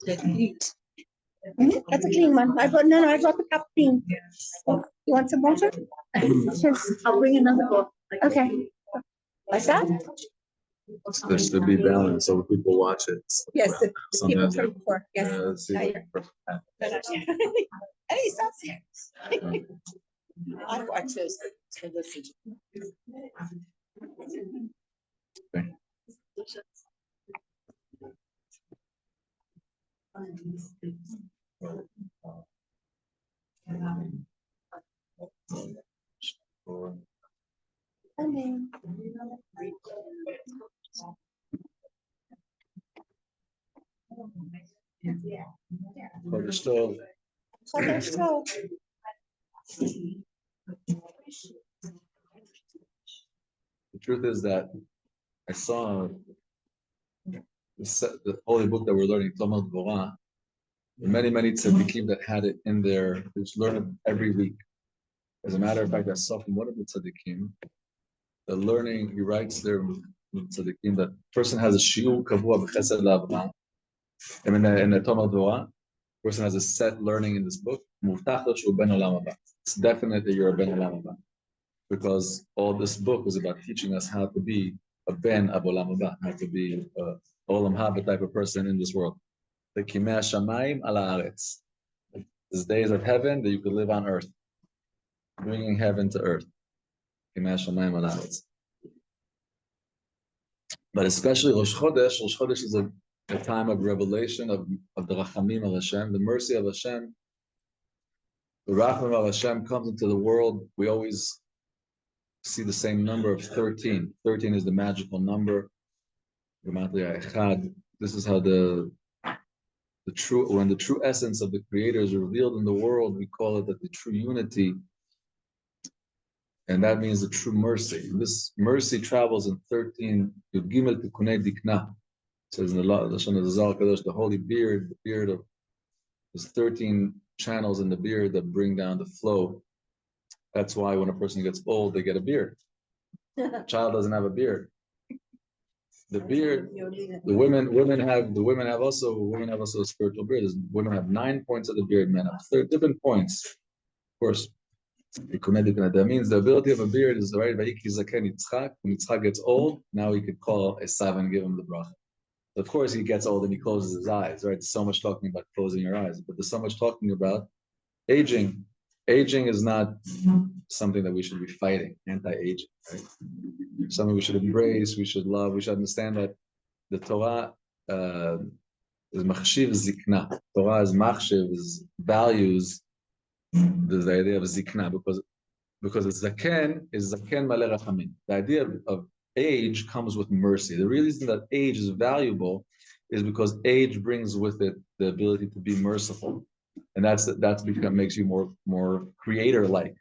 That's a clean one. I brought the cup clean. You want some water? I'll bring another bowl. Okay. What's that? There should be balance so people watch it. Yes, the people from before. Yes. Hey, stop there. I watch this. Amen. Chodesh Tov. Chodesh Tov. The truth is that I saw the holy book that we're learning, Talmud Devorah. Many tzaddikim that had it in there, they just learn it every week. As a matter of fact, I saw from one of the tzaddikim, the learning, he writes there with tzaddikim, that person has a shiur kavua b'chesed la'avraham. And in the Talmud Devorah, person has a set learning in this book. It's definite that you're a ben olam haba, because all this book is about teaching us how to be a ben of olam haba, how to be a olam haba type of person in this world. The kimei shamayim ala haaretz. There's days of heaven that you could live on earth, bringing heaven to earth. Kimei shamayim ala haaretz. But especially Rosh Chodesh is a time of revelation of the Rachamim of Hashem, the mercy of Hashem. The Rachamim of Hashem comes into the world. We always see the same number of 13. 13 is the magical number. This is how the true essence of the Creator is revealed in the world. We call it that the true unity, and that means the true mercy. This mercy travels in 13. Yud Gimel Tikunei Dikna. It says in the Lashon of the Zohar Kadosh, the holy beard, the beard of, there's 13 channels in the beard that bring down the flow. That's why when a person gets old, they get a beard. A child doesn't have a beard. The beard, the women have also a spiritual beard. Women have 9 points of the beard, men have different points. Of course, that means the ability of a beard is right. When Yitzchak gets old, now he could call Esav and give him the bracha. Of course, he gets old and he closes his eyes, right? There's so much talking about closing your eyes, but there's so much talking about aging. Aging is not something that we should be fighting, anti-aging, right? Something we should embrace, we should love, we should understand that the Torah is machshiv zikna. Torah is machshiv, is values. There's the idea of zikna, because zaken is zaken maleh rachamim. The idea of age comes with mercy. The reason that age is valuable is because age brings with it the ability to be merciful, and that's makes you more creator-like,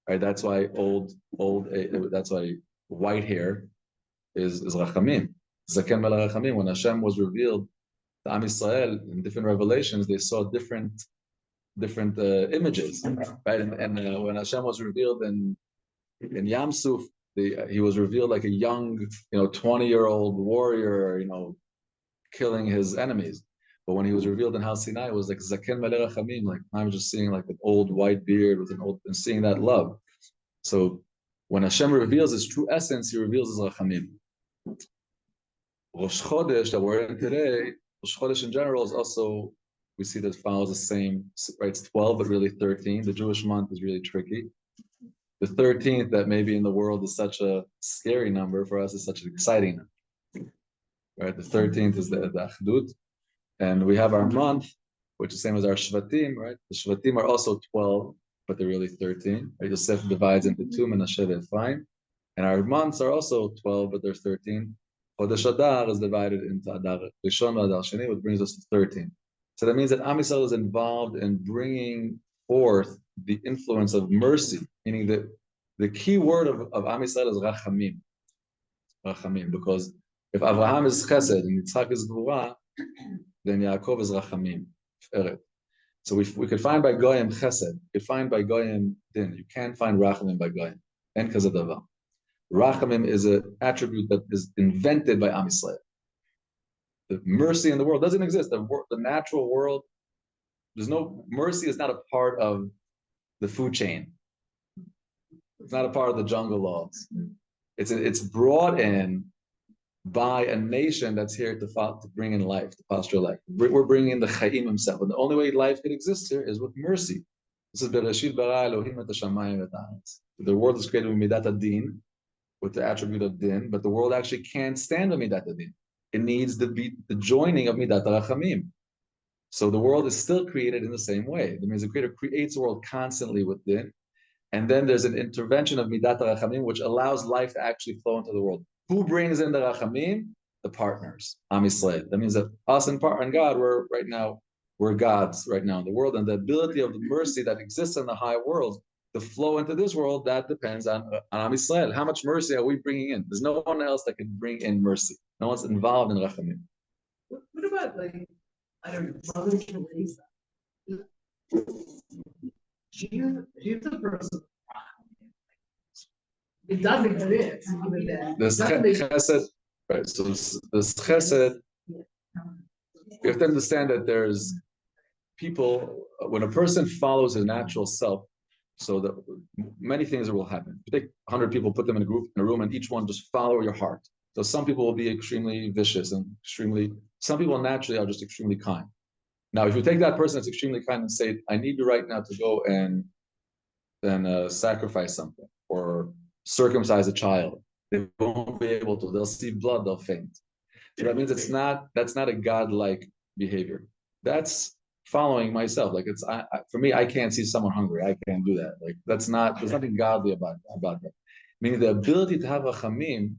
right? That's why that's why white hair is rachamim. Zaken maleh rachamim. When Hashem was revealed to Am Yisrael in different revelations, they saw different images, right? And when Hashem was revealed in Yam Suf, he was revealed like a young, 20-year-old warrior, killing his enemies. But when he was revealed in Har Sinai, it was like Zaken Maleh Rachamim, like I'm just seeing like an old white beard and seeing that love. So when Hashem reveals his true essence, he reveals his Rachamim. Rosh Chodesh that we're in today, Rosh Chodesh in general is also, we see that it follows the same, right? It's 12, but really 13. The Jewish month is really tricky. The 13th, that maybe in the world is such a scary number, for us is such an exciting number, right? The 13th is the Achdut, and we have our month, which is the same as our Shvatim, right? The Shvatim are also 12, but they're really 13. Right? Yosef divides into 2, Menashe and Ephraim, and our months are also 12, but they're 13. Chodesh Adar is divided into Adar Rishon and Adar Sheni, which brings us to 13. So that means that Am Yisrael is involved in bringing forth the influence of mercy, meaning that the key word of Am Yisrael is Rachamim. Rachamim, because if Avraham is Chesed and Yitzchak is Devorah, then Yaakov is Rachamim. So we could find by Goyim Chesed, you could find by Goyim Din. You can't find Rachamim by Goyim. En Kazeh Davar. Rachamim is an attribute that is invented by Am Yisrael. The mercy in the world doesn't exist. The natural world, there's no mercy. Is not a part of the food chain. It's not a part of the jungle laws. It's brought in by a nation that's here to bring in life, to foster life. We're bringing in the Chaim himself. And the only way life could exist here is with mercy. This is Bereshit bara Elohim et hashamayim et haaretz. The world is created with midat adin, with the attribute of din, but the world actually can't stand with midat adin. It needs the joining of midat rachamim. So the world is still created in the same way. That means the Creator creates the world constantly with din, and then there's an intervention of midat rachamim, which allows life to actually flow into the world. Who brings in the rachamim? The partners, Am Yisrael. That means that us and God, we're gods right now in the world, and the ability of the mercy that exists in the high world to flow into this world, that depends on Am Yisrael. How much mercy are we bringing in? There's no one else that can bring in mercy. No one's involved in rachamim. What about, like, I don't know, Mother Teresa? She's the person. It doesn't exist. Even then. There's chesed, right? So this chesed, you have to understand that there's people, when a person follows his natural self, so that many things will happen. If you take 100 people, put them in a room, and each one just follow your heart. So some people will be extremely vicious and some people naturally are just extremely kind. Now, if you take that person that's extremely kind and say, I need you right now to go and then sacrifice something or circumcise a child, they won't be able to. They'll see blood, they'll faint. So that means that's not a godlike behavior. That's following myself. Like for me, I can't see someone hungry. I can't do that. Like there's nothing godly about that. Meaning the ability to have a chamim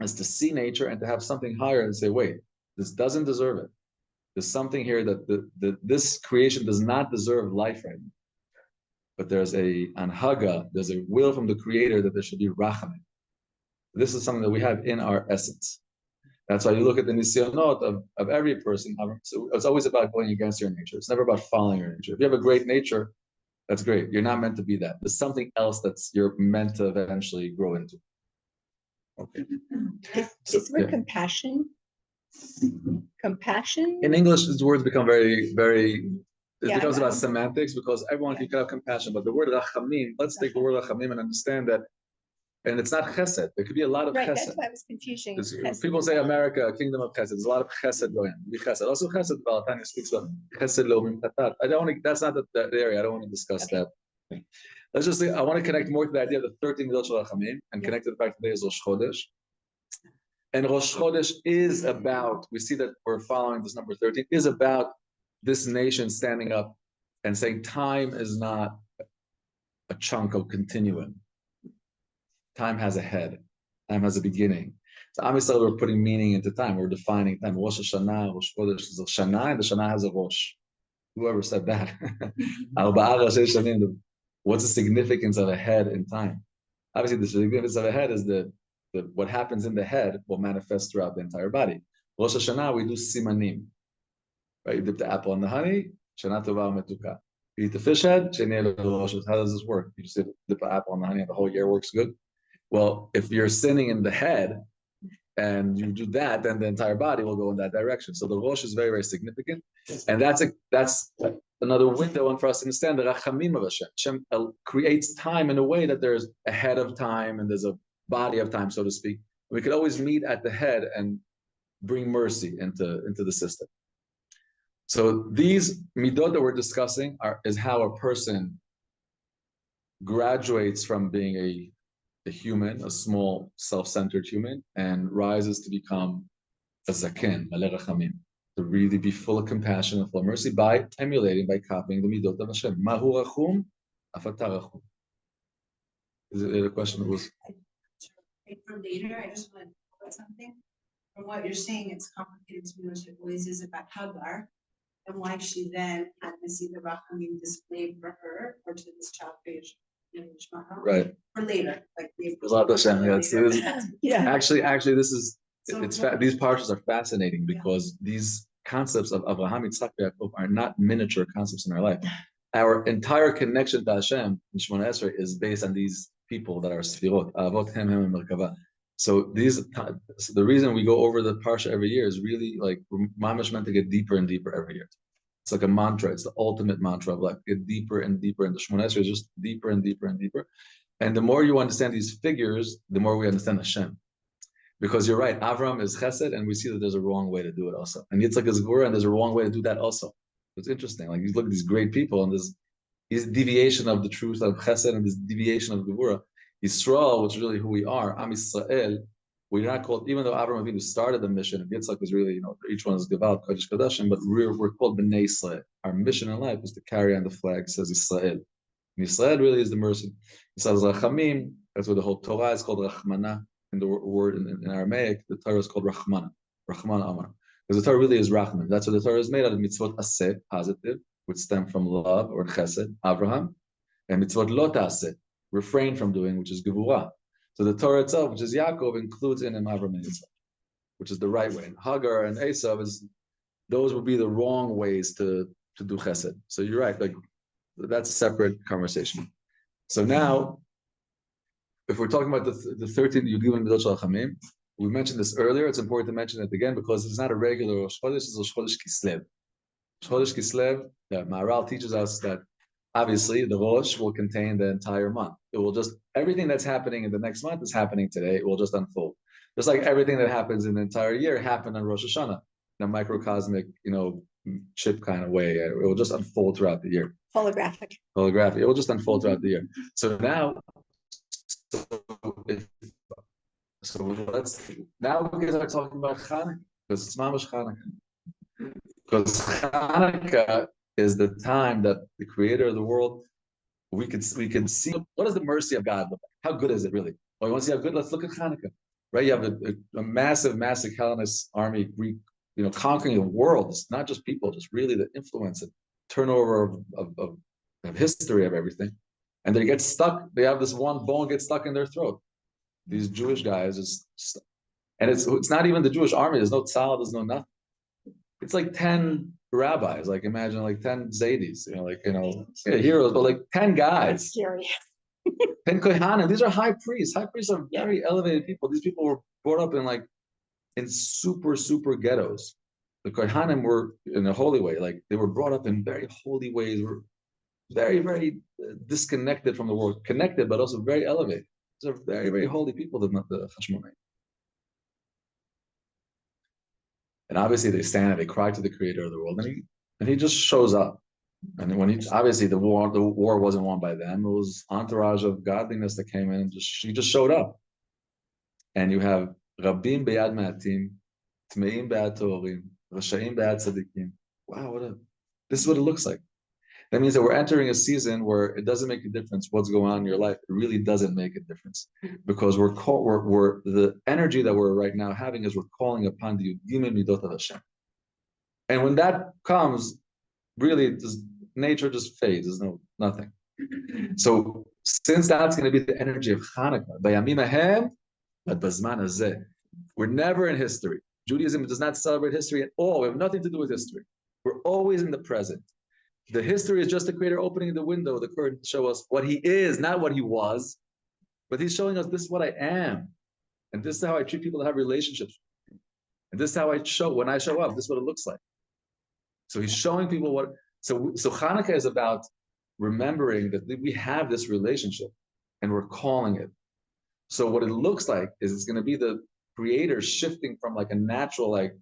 is to see nature and to have something higher and say, wait, this doesn't deserve it. There's something here that this creation does not deserve life right now. But there's a anhaga, there's a will from the Creator that there should be rachamim. This is something that we have in our essence. That's why you look at the nisyonot of every person. So it's always about going against your nature. It's never about following your nature. If you have a great nature, that's great. You're not meant to be that. There's something else you're meant to eventually grow into. Okay. Is there compassion? Compassion? In English, these words become very, very, it becomes about know. semantics because everyone can have compassion. But the word rachamim, let's take the word rachamim and understand that, and it's not chesed. There could be a lot of Right, chesed. that's why it was confusing. People say America, a kingdom of chesed. There's a lot of chesed going on. Also chesed, Balatanya speaks about chesed leumi tatat. That's not the area. I don't want to discuss that. Let's just say, I want to connect more to the idea of the 13 midot shel rachamim and connect to the fact that today is Rosh Chodesh. And Rosh Chodesh is about, we see that we're following this number 13, is about this nation standing up and saying time is not a chunk of continuum. Time has a head. Time has a beginning. So Am Yisrael, we're putting meaning into time. We're defining time. Rosh Hashanah, Rosh Chodesh is a Shana, and the Shana has a Rosh. Whoever said that? What's the significance of a head in time? Obviously, the significance of a head is what happens in the head will manifest throughout the entire body. Rosh Hashanah, we do simanim. Right? You dip the apple in the honey, Shana Tova Metuka. You eat the fish head, how does this work? You just dip the apple in the honey and the whole year works good? Well, if you're sinning in the head and you do that, then the entire body will go in that direction. So the Rosh is very, very significant. And that's another window for us to understand the Rachamim of Hashem. Hashem creates time in a way that there's a head of time and there's a body of time, so to speak. We could always meet at the head and bring mercy into the system. So these midot that we're discussing is how a person graduates from being a human, a small, self-centered human, and rises to become a zaken, maleh rachamim, to really be full of compassion and full of mercy by emulating, by copying the midot of Hashem. Mahu rachum, afata rachum. Is it a question that was? For later, I just want to put something. From what you're saying, it's complicated to me, which it always is about Hagar, and why she then had to see the rachamim displayed for her or to this child creation. Right. For later, like Actually, this is these parshas are fascinating because these concepts of Avraham, Yitzchak, Yaakov are not miniature concepts in our life. Our entire connection to Hashem in Shemona Esrei is based on these people that are sfirot. Avot hem hem merkava. So the reason we go over the parsha every year is really like we're mamish meant to get deeper and deeper every year. It's like a mantra. It's the ultimate mantra of like get deeper and deeper. And the Shemona Esrei is just deeper and deeper and deeper. And the more you understand these figures, the more we understand Hashem. Because you're right, Avram is chesed, and we see that there's a wrong way to do it also. And Yitzchak is Gvura, and there's a wrong way to do that also. It's interesting. Like you look at these great people, and there's deviation of the truth of chesed and this deviation of Gvura. Yisrael, which is really who we are, Am Yisrael, we're not called, even though Avram Avinu started the mission, and Yitzchak was really, each one is Gevalt, Kodesh Kodashim, but we're called B'nai Yisrael. Our mission in life is to carry on the flag, says Yisrael. And Yisrael really is the mercy. It says Rachamim, that's what the whole Torah is called Rachmana. In the word in Aramaic, the Torah is called Rachmana Amar. Because the Torah really is Rachman. That's what the Torah is made out of. Mitzvot aseh, positive, which stem from love or chesed, Abraham, and mitzvot lo ta'aseh, refrain from doing, which is Gevurah. So the Torah itself, which is Yaakov, includes in him Abraham and Yitzchak, which is the right way. And Hagar and Esav, those would be the wrong ways to do chesed. So you're right, like that's a separate conversation. So now, if we're talking about the 13 Yudgim and Midot Shel Achamim, we mentioned this earlier. It's important to mention it again because it's not a regular Rosh Chodesh. It's Rosh Chodesh Kislev. Rosh Chodesh Kislev, Maharal teaches us that obviously the Rosh will contain the entire month. It will just, everything that's happening in the next month is happening today. It will just unfold. Just like everything that happens in the entire year happened on Rosh Hashanah in a microcosmic, chip kind of way. It will just unfold throughout the year. Holographic. It will just unfold throughout the year. So now, now we can start talking about Hanukkah because it's mamash Hanukkah. Because Hanukkah is the time that the Creator of the world we can see what is the mercy of God look like? How good is it really? Well, you want to see how good? Let's look at Hanukkah, right? You have a massive Hellenist army, Greek, conquering the world. It's not just people, just really the influence and turnover of history of everything. And they get stuck. They have this one bone get stuck in their throat. These Jewish guys, and it's not even the Jewish army. There's no tzal. There's no nothing. It's like 10 rabbis. Like imagine like 10 zaydis. Heroes, but like 10 guys. That's scary. 10 kohanim. These are high priests. High priests are very elevated people. These people were brought up in super ghettos. The kohanim were in a holy way. Like they were brought up in very holy ways. Were very disconnected from the world, connected, but also very elevated. These are very holy people, the Hashmonai. And obviously they stand and they cry to the Creator of the world, and he just shows up. And when obviously the war wasn't won by them, it was entourage of godliness that came in and he just showed up. And you have Rabbim Beyad Ma'atim, Tmeim Beyad Torim, Rashaim Beyad Tzadikim. Wow, this is what it looks like. That means that we're entering a season where it doesn't make a difference what's going on in your life. It really doesn't make a difference because we're the energy that we're right now having is we're calling upon the Yudgim Midot of Hashem. And when that comes, really, nature just fades. There's nothing. So since that's going to be the energy of Hanukkah, Bayamim Ahem, but Bazman Hazeh, we're never in history. Judaism does not celebrate history at all. We have nothing to do with history. We're always in the present. The history is just the Creator opening the window, the curtain, to show us what He is, not what He was, but He's showing us this is what I am, and this is how I treat people that have relationships, and this is how I show when I show up. This is what it looks like. So He's showing people what. So Hanukkah is about remembering that we have this relationship, and we're calling it. So what it looks like is it's going to be the Creator shifting from like a natural like.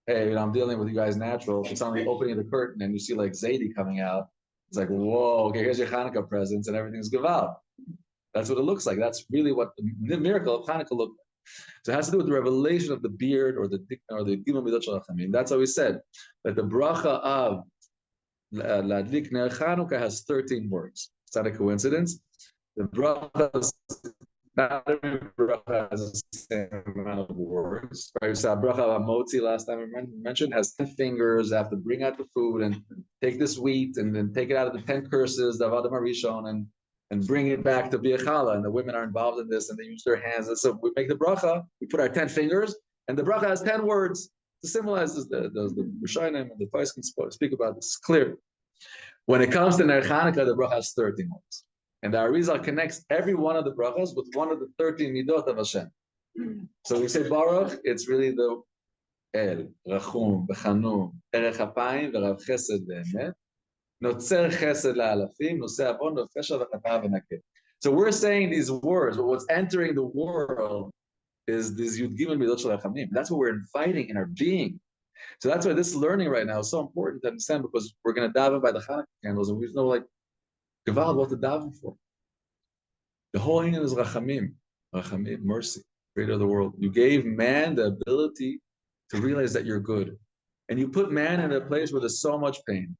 Hey, I'm dealing with you guys natural. It's only opening the curtain and you see like Zaidi coming out. It's like, whoa, okay, here's your Hanukkah presents and everything's Gaval. That's what it looks like. That's really what the miracle of Hanukkah looked like. So it has to do with the revelation of the beard or the Gimel Midot Shel Achamim. That's how we said that the bracha of Ladlik Ner Hanukkah has 13 words. It's not a coincidence. The bracha not every bracha has the same amount of words. Right? So bracha of Motzi last time we mentioned has 10 fingers. They have to bring out the food and take this wheat and then take it out of the 10 curses, the Avodah Marishon, and bring it back to Biachala. And the women are involved in this and they use their hands. And so we make the bracha, we put our 10 fingers, and the bracha has 10 words to symbolize this. The Rishonim and the Pais can speak about this. It's clear. When it comes to Ner Chanukah, the bracha has 13 words. And the Arizal connects every one of the brachas with one of the 13 midot of Hashem. So we say Baruch, it's really the El, Rachum, Bechanum, Erech HaPayim, V'Rav Chesed Ve'emet, Notzer Chesed La'alafim, Noseh Avon, Nofesha V'Chatav V'Nakeh. So we're saying these words, but what's entering the world is this Yud Gimel Midot Shel Rachamim. That's what we're inviting in our being. So that's why this learning right now is so important to understand, because we're going to daven by the Hanukkah candles, and we know, like, Gewalt, what to daven for. The whole thing is Rachamim, Rachamim, mercy, creator of the world. You gave man the ability to realize that you're good. And you put man in a place where there's so much pain.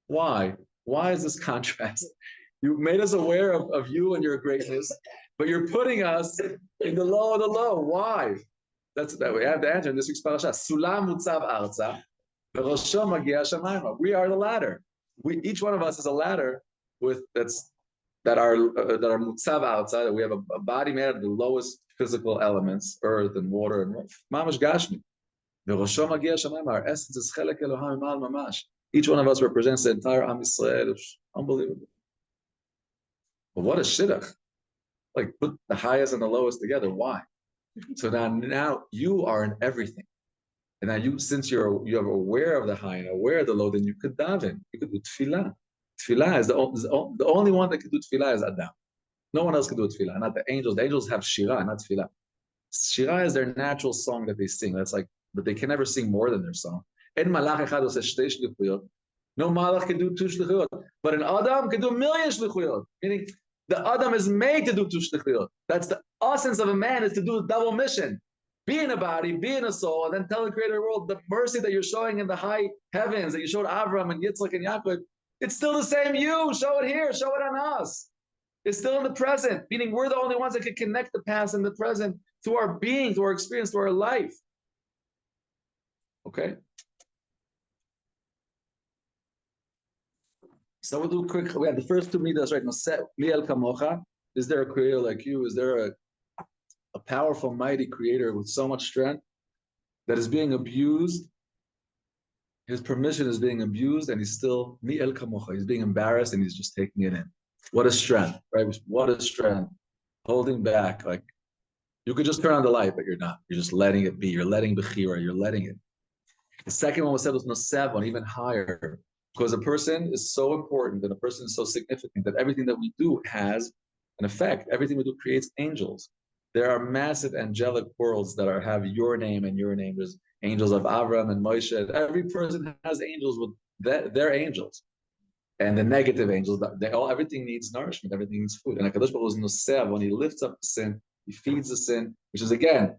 Why? Why is this contrast? You made us aware of you and your greatness, but you're putting us in the low of the low. Why? That's that we have the answer in this week's parasha. Sulam mutzav arza, v'rosho magia shamayma. We are the ladder. Each one of us is a ladder that are mutzav arza. That we have a body made of the lowest physical elements, earth and water and mamash gashmi. V'rosho magia shamayma. Our essence is chelek Elohim mal mamash. Each one of us represents the entire Am Yisrael. It's unbelievable. But what a shidduch. Like, put the highest and the lowest together. Why? So now you are in everything. And now since you're aware of the high and aware of the low, then you could daven. You could do tefillah. Tefillah is the only one that could do tefillah is Adam. No one else can do tefillah, not the angels. The angels have shirah, not tefillah. Shirah is their natural song that they sing. That's like, but they can never sing more than their song. No malach can do 2 shlichuyot, but an Adam can do 1,000,000 shlichuyot. Meaning, the Adam is made to do 2 shlichuyot. That's the essence of a man, is to do a double mission. Be in a body, be in a soul, and then tell the creator of the world the mercy that you're showing in the high heavens, that you showed Avram and Yitzchak and Yaakov. It's still the same you. Show it here. Show it on us. It's still in the present, meaning we're the only ones that can connect the past and the present to our being, to our experience, to our life. Okay? So we'll do quick. We have the first 2 midas right now. Mi el kamocha. Is there a creator like you? Is there a powerful, mighty creator with so much strength that is being abused? His permission is being abused, and he's still mi el kamocha. He's being embarrassed, and he's just taking it in. What a strength, right? What a strength. Holding back, like you could just turn on the light, but you're not. You're just letting it be. You're letting bechira. You're letting it. The second one was said was nosevon, even higher. Because a person is so important and a person is so significant that everything that we do has an effect. Everything we do creates angels. There are massive angelic worlds that have your name and your name. There's angels of Avram and Moshe. Every person has angels with their angels. And the negative angels, everything needs nourishment, everything needs food. And HaKadosh Baruch Hu is nosev. When he lifts up the sin, he feeds the sin, which is, again,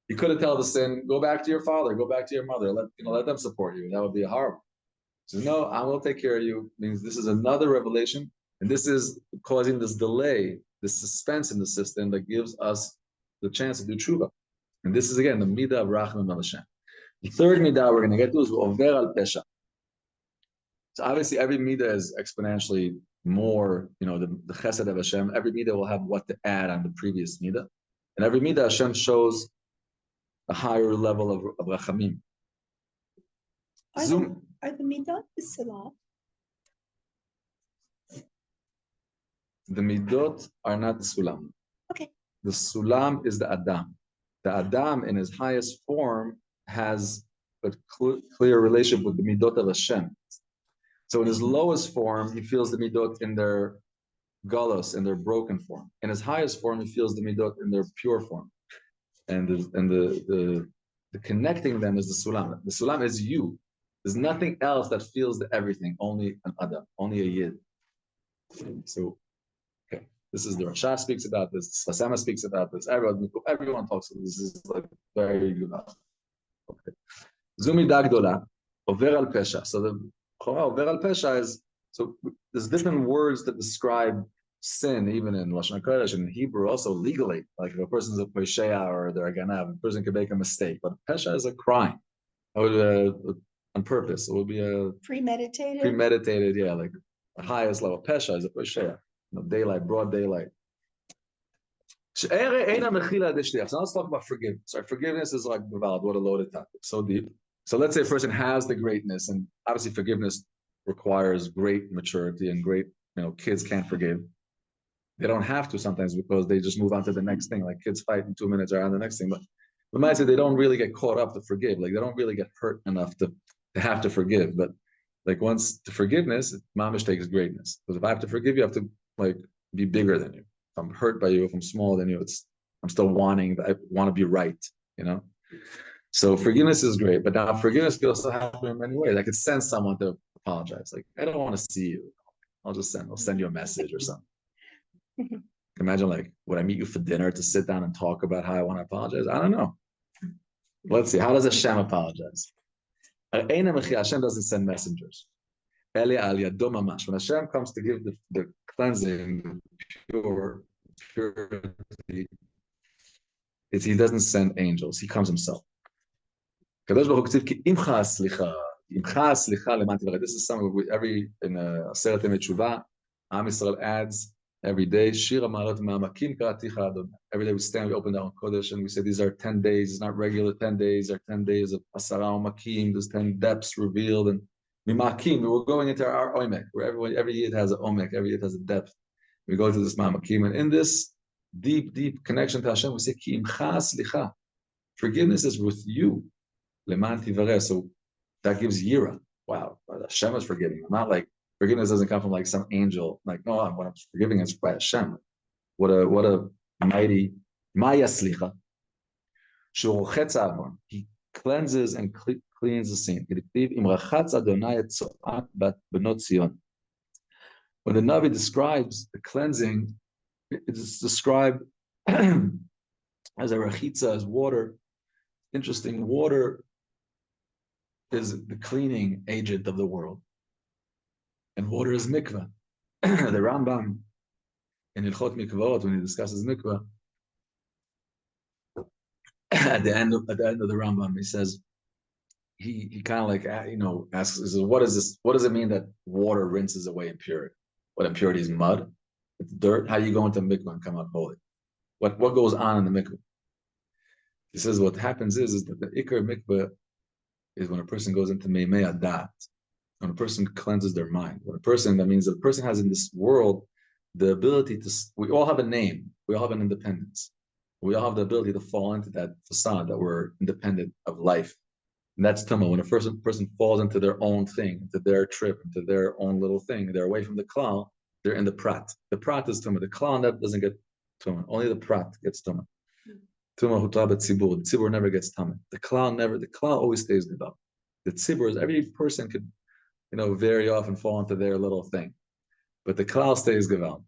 you could have told the sin, go back to your father, go back to your mother, let them support you. That would be horrible. So no, I will take care of you. Means this is another revelation, and this is causing this delay, this suspense in the system that gives us the chance to do tshuva. And this is again the midah of rachamim al Hashem. The third midah we're going to get to is over al pesha. So obviously every midah is exponentially more, the chesed of Hashem. Every midah will have what to add on the previous midah, and every midah Hashem shows a higher level of rachamim. Are the midot the salat? The midot are not the sulam. Okay. The sulam is the Adam. The Adam in his highest form has a clear relationship with the midot of Hashem. So in his lowest form, he feels the midot in their galus, in their broken form. In his highest form, he feels the midot in their pure form. And the connecting them is the sulam. The sulam is you. There's nothing else that feels the everything, only an Adam, only a Yid. So, okay, this is the Rasha speaks about this, Sasama speaks about this, everyone talks about this. This is like very good. Okay. Zumi Dagdola, Over al Pesha. So the Over al Pesha is, so there's different words that describe sin, even in Lashon HaKodesh and in Hebrew, also legally. Like if a person's a Pesheya or they're a Ganav, a person can make a mistake, but Pesha is a crime. On purpose. It would be a premeditated, yeah, like the highest level. Pesha is a Pesheya. Daylight, broad daylight. So let's talk about forgiveness. So forgiveness is like, what a loaded topic, so deep. So let's say a person has the greatness, and obviously forgiveness requires great maturity and great, kids can't forgive. They don't have to sometimes because they just move on to the next thing. Like kids fight in 2 minutes are on the next thing. But might say they don't really get caught up to forgive. Like they don't really get hurt enough to have to forgive. But like once the forgiveness, mamish takes greatness. Because if I have to forgive you, I have to like be bigger than you. If I'm hurt by you, if I'm smaller than you, I'm still I want to be right, you know? So forgiveness is great, but now forgiveness could also happen in many ways. I could send someone to apologize. Like, I don't want to see you. I'll send you a message or something. Imagine like, would I meet you for dinner to sit down and talk about how I want to apologize? I don't know. Let's see. How does Hashem apologize? Hashem doesn't send messengers. When Hashem comes to give the cleansing, the purity, he doesn't send angels. He comes himself. This is something in Aseret Yemei Teshuvah, Am Yisrael adds every day. Every day we stand, we open our Kodesh, and we say these are 10 days. It's not regular 10 days. They're 10 days of Saraya Makim. There's 10 depths revealed, and Mimakim. We're going into our Omek, where every year it has an Omek, every year it has a depth. We go to this Makim, and in this deep connection to Hashem, we say Ki imcha slicha. Forgiveness is with you. So that gives yira. Wow, Hashem is forgiving. Not like forgiveness doesn't come from like some angel. Like, no, when I'm forgiving, it's by Hashem. What a mighty Maya Slicha. He cleanses and cleans the sin. When the Navi describes the cleansing, it's described as a rechitza, as water. Interesting, water is the cleaning agent of the world. And water is mikvah. The Rambam in Hilchot Mikvot, when he discusses mikvah, at the end of the Rambam, he says, he kind of like, asks, he says, what is this? What does it mean that water rinses away impurity? What impurity is mud? It's dirt. How do you go into mikvah and come out holy? What goes on in the mikvah? He says what happens is that the ikar mikvah is when a person goes into meimei adat, when a person cleanses their mind. That means that a person has in this world the ability to, we all have a name, we all have an independence. We all have the ability to fall into that facade that we're independent of life. And that's tumah. When a person falls into their own thing, into their trip, into their own little thing, they're away from the klal, they're in the prat. The prat is tumah. The klal doesn't get tumah. Only the prat gets tumah. Tumah hutah b'tzibur. The tzibur never gets tumah. The klal always stays good up. The tzibur is every person could, very often fall into their little thing. But the klal stays geval.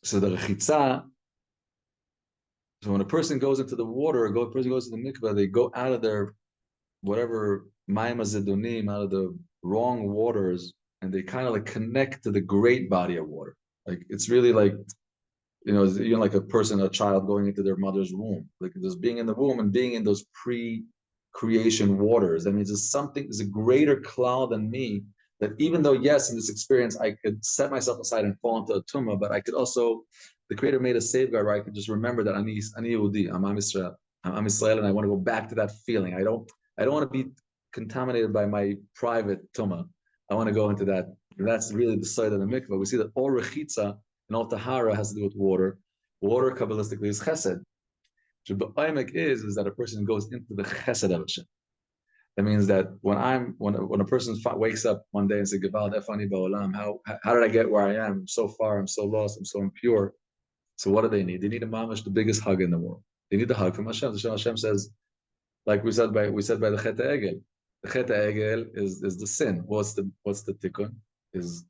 So the rechitza, so when a person goes into the water, a person goes to the mikvah, they go out of their whatever mayim hazedonim, out of the wrong waters, and they kind of like connect to the great body of water. Like it's really like, like a child going into their mother's womb, like just being in the womb and being in those pre-creation waters. That means there's a greater klal than me. That even though, yes, in this experience, I could set myself aside and fall into a tumah, but I could also, the Creator made a safeguard where I could just remember that I'm Yehudi, I'm Am Yisrael, and I want to go back to that feeling. I don't want to be contaminated by my private tumah. I want to go into that. And that's really the side of the mikvah. We see that all rechitza and all tahara has to do with water. Water, kabbalistically, is chesed. What is that a person goes into the chesed of Hashem. That means that when a person wakes up one day and says, "Gevald efani ba'olam," how did I get where I am? I'm so far. I'm so lost. I'm so impure. So what do they need? They need a mamash, the biggest hug in the world. They need the hug from Hashem. Hashem says, like we said by the Chet HaEgel. The Chet HaEgel is the sin. What's the tikkun? Is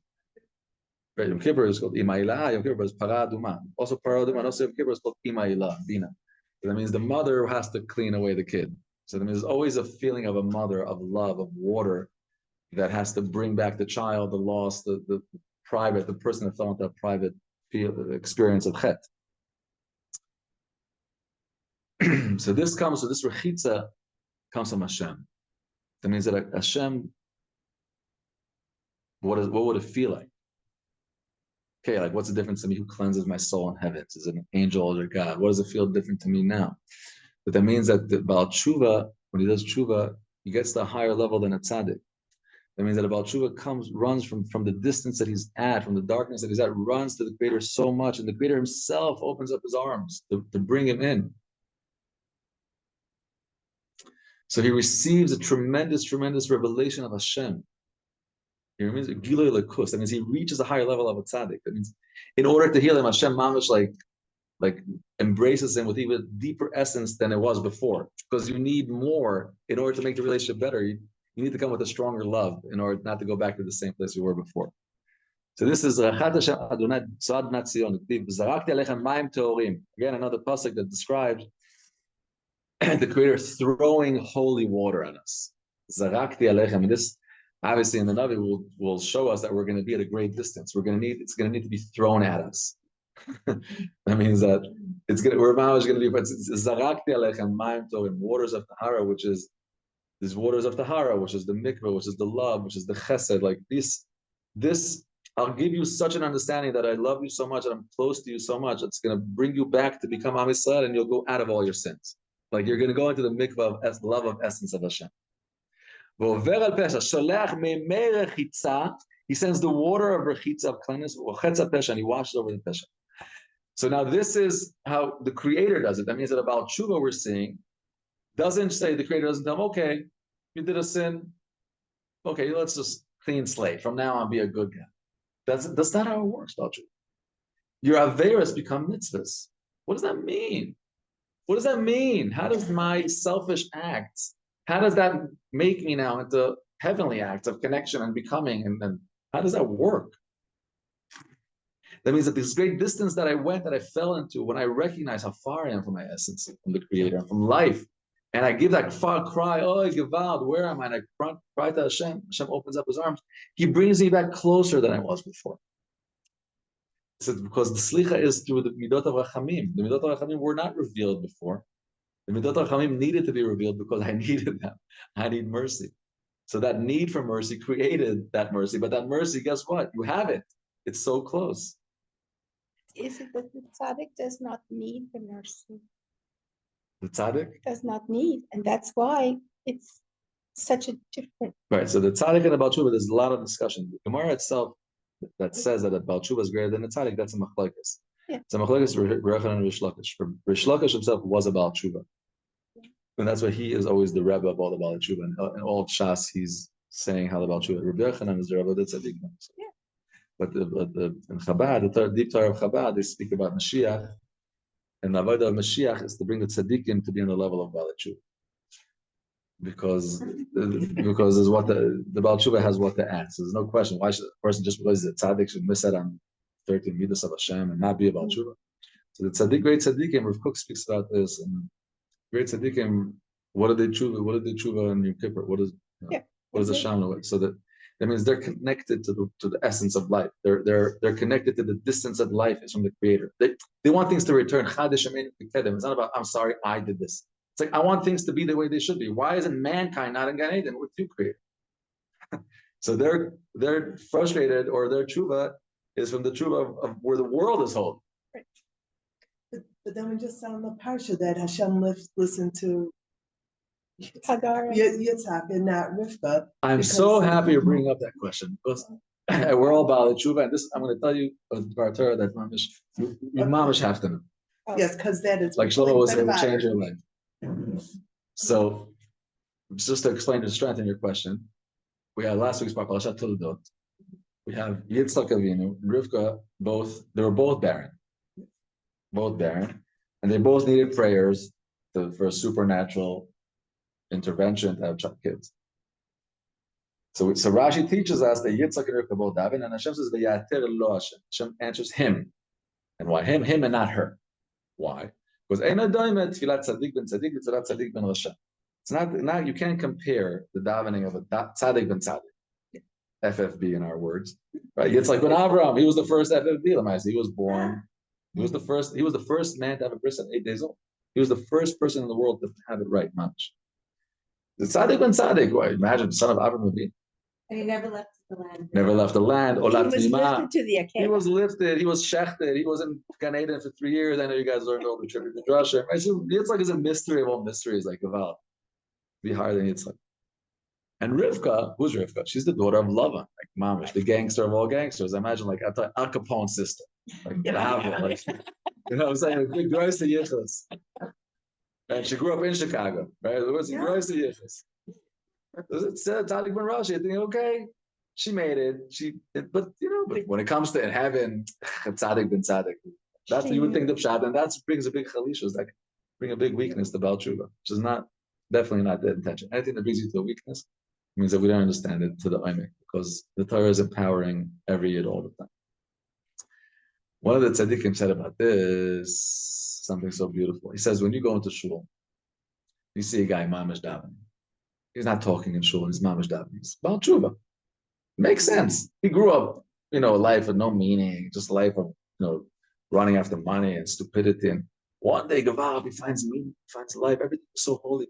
Yom Kippur is called Imailah. Yom Kippur is Para Aduma. Also Para Aduma. Also Yom Kippur is called Imailah, Bina. So that means the mother has to clean away the kid. So that means there's always a feeling of a mother, of love, of water that has to bring back the child, the lost, the private, the person that fell into a private experience of chet. So this rechitza comes from Hashem. That means that Hashem, what would it feel like? Okay, like what's the difference to me? Who cleanses my soul in heavens? Is it an angel or God? What does it feel different to me now? But that means that the Baal Tshuva, when he does Tshuva, he gets to a higher level than a tzaddik. That means that a Baal Tshuva runs from the distance that he's at, from the darkness that he's at, runs to the Creator so much, and the Creator himself opens up his arms to bring him in. So he receives a tremendous, tremendous revelation of Hashem. He means Gilui Lekus. That means he reaches a higher level of a tzaddik. That means in order to heal him, Hashem mamish like embraces him with even deeper essence than it was before. Because you need more in order to make the relationship better. You need to come with a stronger love in order not to go back to the same place you were before. So this is Rachat Hashem Adonai Tzad Natzion. Zarakti Alechem Mayim Teorim. Again, another pasuk that describes the Creator throwing holy water on us. Zarakti Alechem. And this, obviously, in the Navi will show us that we're going to be at a great distance. It's going to need to be thrown at us. That means that we're going to be, but Zarakti Alechem Mayim Teorim, waters of Tahara, which is these waters of Tahara, which is the mikveh, which is the love, which is the chesed, like this, I'll give you such an understanding that I love you so much and I'm close to you so much, it's going to bring you back to become Am Yisrael, and you'll go out of all your sins. Like you're going to go into the mikveh of love of essence of Hashem. He sends the water of rechitza, of cleanness, and he washes over the pesha. So now this is how the Creator does it. That means that about tshuva we're seeing doesn't say, the Creator doesn't tell him, okay, you did a sin, okay, let's just clean slate. From now on, be a good guy. That's not how it works, about you. Your averas become mitzvahs. What does that mean? What does that mean? How does my selfish acts, how does that make me now into heavenly acts of connection and becoming? And how does that work? That means that this great distance that I went, that I fell into, when I recognize how far I am from my essence, from the Creator, and from life, and I give that far cry, oh, Gewalt, where am I? And I cry to Hashem. Hashem opens up his arms. He brings me back closer than I was before. So because the slicha is through the midot of rachamim. The midot of rachamim were not revealed before. The midot of rachamim needed to be revealed because I needed them. I need mercy. So that need for mercy created that mercy. But that mercy, guess what? You have it. It's so close. Is it that the tzaddik does not need the mercy? The tzaddik does not need, and that's why it's such a different. Right. So the tzaddik and the Baal Tshuva, there's a lot of discussion. The Gemara itself that says that the Baal Tshuva is greater than the tzaddik, that's a machlokes. Yeah. It's a machlokes Rechov and Rish Lakish. Rish Lakish himself was a Baal Tshuva, and that's why he is always the Rebbe of all the Baal Tshuva. And in all of Shas, he's saying how the Baal Tshuva. Rabbi Yochanan is the Rebbe of the tzaddik. Yeah. But in Chabad, the deep Torah of Chabad, they speak about Mashiach. And the avodah of Mashiach is to bring the tzaddikim to be on the level of Baal Tshuva, because is what the Baal Tshuva has what to ask. So there's no question why should a person, just because he's a tzaddik, should miss out on 13 midas of Hashem and not be a Baal Tshuva. So the great tzaddikim, Rav Kook speaks about this, and great tzaddikim, what did they tshuva in Yom Kippur? What is the Shamla? So that means they're connected to the essence of life. They're connected to the distance that life is from the Creator. They want things to return. It's not about, I'm sorry, I did this. It's like, I want things to be the way they should be. Why isn't mankind not in Gan Eden with you, Creator? So they're frustrated, or their tshuva is from the tshuva of where the world is holy. Right. But then we just saw in the parsha that Hashem listened to Hagar. Yitzhak and not Rivka. I'm so happy you're bringing up that question, because we're all Baal Tshuva, and this I'm going to tell you about Torah that you mamish have to know. Yes, because that is Like Shlomo was, it will change your life. So, just to explain the strength in your question, we had last week's Parashat Toledot. We have Yitzhak Avinu and Rivka, they were both barren, and they both needed prayers for a supernatural intervention to have kids. So Rashi teaches us that Yitzhak and Rivka both daven, and Hashem says, "V'yater lo Hashem." Hashem answers him, and why him and not her? Why? Because ein adayim tfilat tzaddik ben tzaddik v'tfilat tzaddik ben rasha. It's not you can't compare the davening of a tzaddik ben tzaddik, FFB in our words, right? It's like when Abraham, he was the first FFB. He was born. He was the first man to have a bris at 8 days old. He was the first person in the world to have it right, much. The tzaddik ben tzaddik, well, imagine the son of Abraham Avinu. And he never left the land. Never left the land. He was lifted to the He was lifted. He was shechted. He was in Gan Eden for 3 years. I know you guys learned all the tribute to Drasha. Yitzhak is a mystery of all mysteries, like Gaval. Be higher than Yitzhak. And Rivka, who's Rivka? She's the daughter of Lavan, like Mamish, the gangster of all gangsters. I imagine like Al Capone's sister, like like you know what I'm saying? A big gross yichus. And she grew up in Chicago, right? It was a gross yichus. It said Tzadik Ben Rashi. I think okay, she made it. But when it comes to heaven, Tzadik Ben Tzadik. That's what you would think of Pshat, and that brings a big chalishas, that bring a big weakness to Baal Tshuva, which is definitely not the intention. Anything that brings you to a weakness means that we don't understand it to the Omek, because the Torah is empowering every yid all the time. One of the tzaddikim said about this something so beautiful. He says, when you go into shul, you see a guy mamish davening. He's not talking in shul, he's mamish davening. He's Baal Tshuva. Makes sense. He grew up, a life of no meaning, just a life of, running after money and stupidity. And one day, Gaval, he finds meaning, he finds life. Everything is so holy.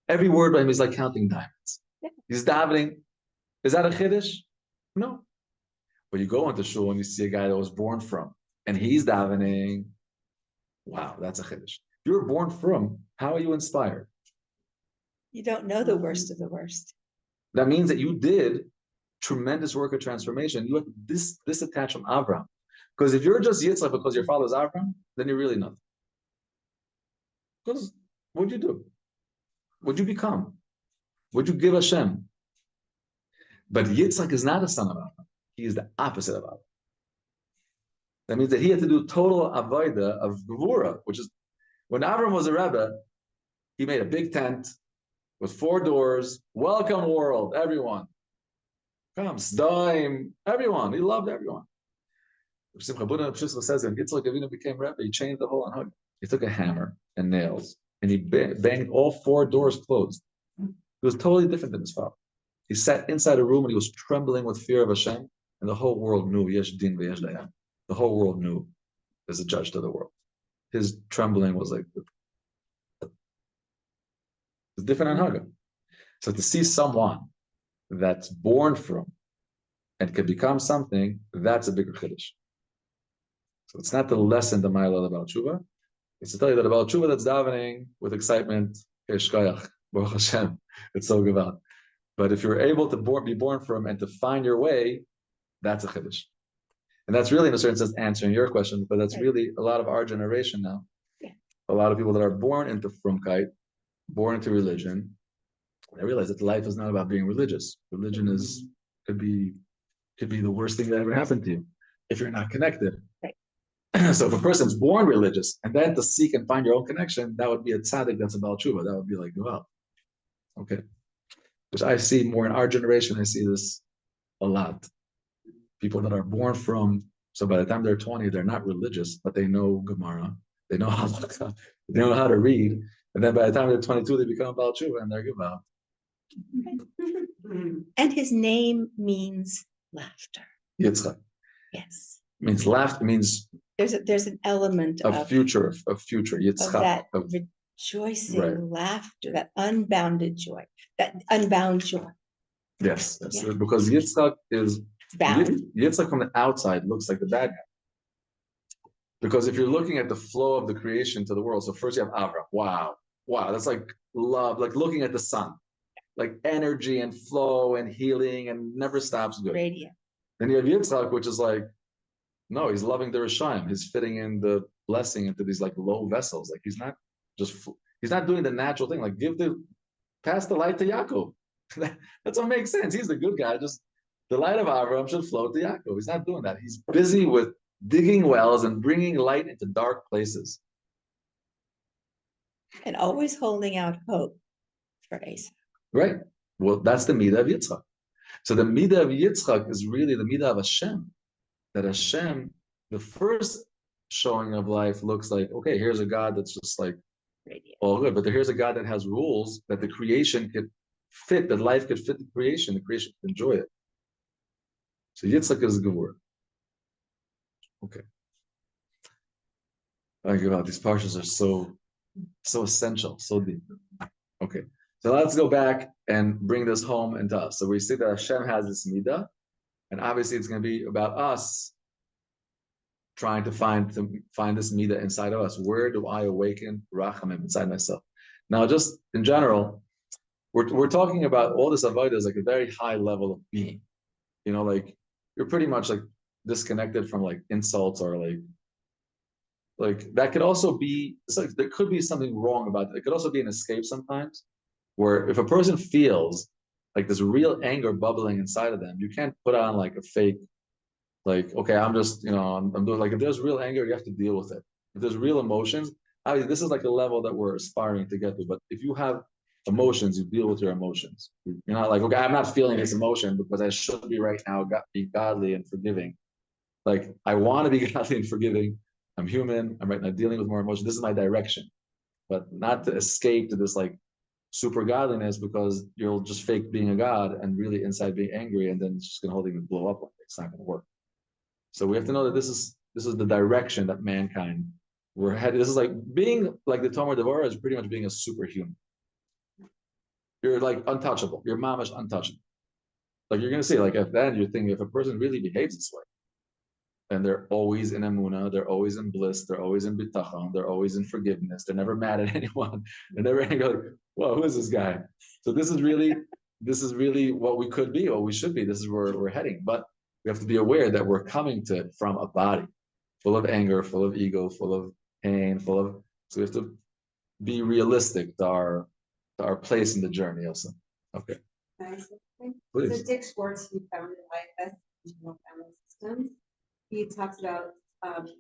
Every word by him is like counting diamonds. He's davening. Is that a chiddush? No. But you go into shul and you see a guy that was born from, and he's davening. Wow, that's a chiddush. If you were born from, how are you inspired? You don't know the worst of the worst. That means that you did tremendous work of transformation. You have disattached from Abraham. Because if you're just Yitzchak because your father's Abraham, then you're really nothing. Because what'd you do? What'd you become? What'd you give Hashem? But Yitzchak is not a son of Abraham. He is the opposite of Abraham. That means that he had to do total avodah of Devorah, which is when Abraham was a Rebbe, he made a big tent with 4 doors. Welcome, world, everyone. Come, Sdaim, everyone. He loved everyone. Simcha Buddha says when Yitzchak Avinu became Rebbe, he changed the whole anhag. He took a hammer and nails and he banged all 4 doors closed. He was totally different than his father. He sat inside a room and he was trembling with fear of Hashem, and the whole world knew Yesh Din v'Yesh Dayan. The whole world knew there's a judge to the world. His trembling was like it's different anhaga. So to see someone that's born from and can become something, that's a bigger chiddush. So it's not the lesson the Ma'ila about tshuva. It's to tell you that about tshuva that's davening with excitement, Shkoyach, Baruch Hashem, it's so gewalt. But if you're able to be born from and to find your way, that's a chiddush. And that's really, in a certain sense, answering your question, but that's really a lot of our generation now. Yeah. A lot of people that are born into frumkeit, born into religion, they realize that life is not about being religious. Religion could be the worst thing that ever happened to you if you're not connected. Right. So if a person's born religious and then to seek and find your own connection, that would be a tzaddik that's about tshuva. That would be like, wow. Okay. Which I see more in our generation, I see this a lot. People that are born from, so by the time they're 20, they're not religious, but they know Gemara, they know halakha, they know how to read. And then by the time they're 22, they become Baal Tshuva and they're Gebal. And his name means laughter. Yitzchak. Yes. Means laughter, means There's an element of future, Yitzchak. Of that rejoicing, right. Laughter, that unbounded joy, that unbound joy. Yes. Yeah. Because Yitzchak is bound. Yitzchak from the outside looks like the bad guy. Because if you're looking at the flow of the creation to the world, so first you have Avram. Wow, that's like love, like looking at the sun, like energy and flow and healing and never stops good. Radiant. Then you have Yitzchak, which is like, no, he's loving the Rishayim. He's fitting in the blessing into these like low vessels. Like he's not doing the natural thing. Like pass the light to Yaakov. That's what makes sense. He's the good guy. Just the light of Avram should flow to Yaakov. He's not doing that. He's busy with digging wells and bringing light into dark places. And always holding out hope for Esau. Right. Well, that's the midah of Yitzchak. So the midah of Yitzchak is really the midah of Hashem. That Hashem, the first showing of life looks like, okay, here's a God that's just like all good. But here's a God that has rules that the creation could fit, that life could fit the creation could enjoy it. So Yitzchak is a good word. Okay. These parshas are so essential, so deep. Okay. So let's go back and bring this home into us. So we see that Hashem has this midah, and obviously it's going to be about us trying to find this midah inside of us. Where do I awaken rachamim inside myself? Now, just in general, we're talking about all this avodah is like a very high level of being. Like you're pretty much like disconnected from like insults or like that could also be, it's like there could be something wrong about it. It could also be an escape sometimes, where if a person feels like there's real anger bubbling inside of them, you can't put on like a fake, like, okay, I'm just, I'm doing, like, if there's real anger, you have to deal with it. If there's real emotions, this is like a level that we're aspiring to get to. But if you have emotions, you deal with your emotions. You're not like, okay, I'm not feeling this emotion because I should be right now, be godly and forgiving. Like, I want to be godly and forgiving. I'm human. I'm right now dealing with more emotion. This is my direction, but not to escape to this like super godliness, because you'll just fake being a god and really inside being angry, and then it's just gonna hold you blow up. It's not gonna work. So we have to know that this is the direction that mankind we're headed. This is like being like the Tomer Devorah is pretty much being a superhuman. You're like untouchable. You're mamash untouchable. Like you're gonna see, like at the end, you're thinking if a person really behaves this way, and they're always in Emunah, they're always in bliss, they're always in Bitachon, they're always in forgiveness, they're never mad at anyone, they're never angry, like, whoa, who is this guy? So this is really what we could be, what we should be. This is where we're heading. But we have to be aware that we're coming to it from a body full of anger, full of ego, full of pain, so we have to be realistic to our place in the journey also. Okay. Nice. Please. So Dick Schwartz, who founded IFS, International Family Systems, he talks about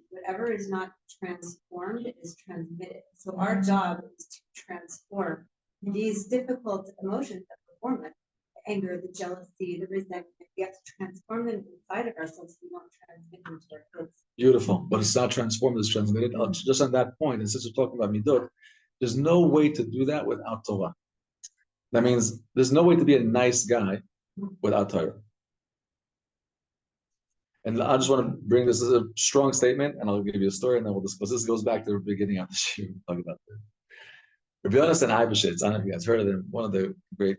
whatever is not transformed is transmitted. So our job is to transform these difficult emotions that we form, like the anger, the jealousy, the resentment. We have to transform them inside of ourselves so we don't transmit them to our kids. Beautiful, but it's not transformed, it's transmitted. Just on that point, and since we're talking about midot, there's no way to do that without Torah. That means there's no way to be a nice guy without Torah. And I just want to bring this as a strong statement, and I'll give you a story, and then we'll discuss. This goes back to the beginning of the show. Talk about this. Rabbi Yonasan Eibeshitz, I don't know if you guys heard of him, one of the great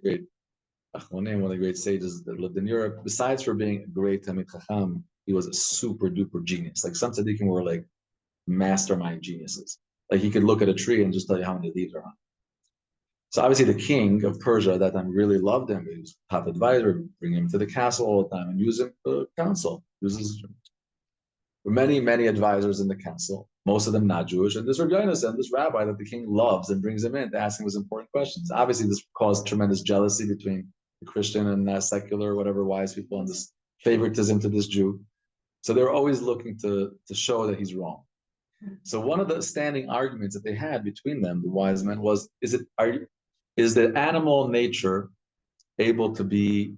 Achronim, one of the great sages that lived in Europe. Besides for being a great Talmid Chacham, he was a super duper genius. Like some tzaddikim were like mastermind geniuses. Like he could look at a tree and just tell you how many leaves are on. So obviously the king of Persia at that time really loved him. He was top advisor, bring him to the castle all the time and use him for counsel. Many, many advisors in the castle, most of them not Jewish. And this Rabbi Yonasan, this rabbi that the king loves and brings him in to ask him his important questions. Obviously this caused tremendous jealousy between the Christian and secular, whatever wise people, and this favoritism to this Jew. So they're always looking to show that he's wrong. So one of the standing arguments that they had between them, the wise men, was, is the animal nature able to be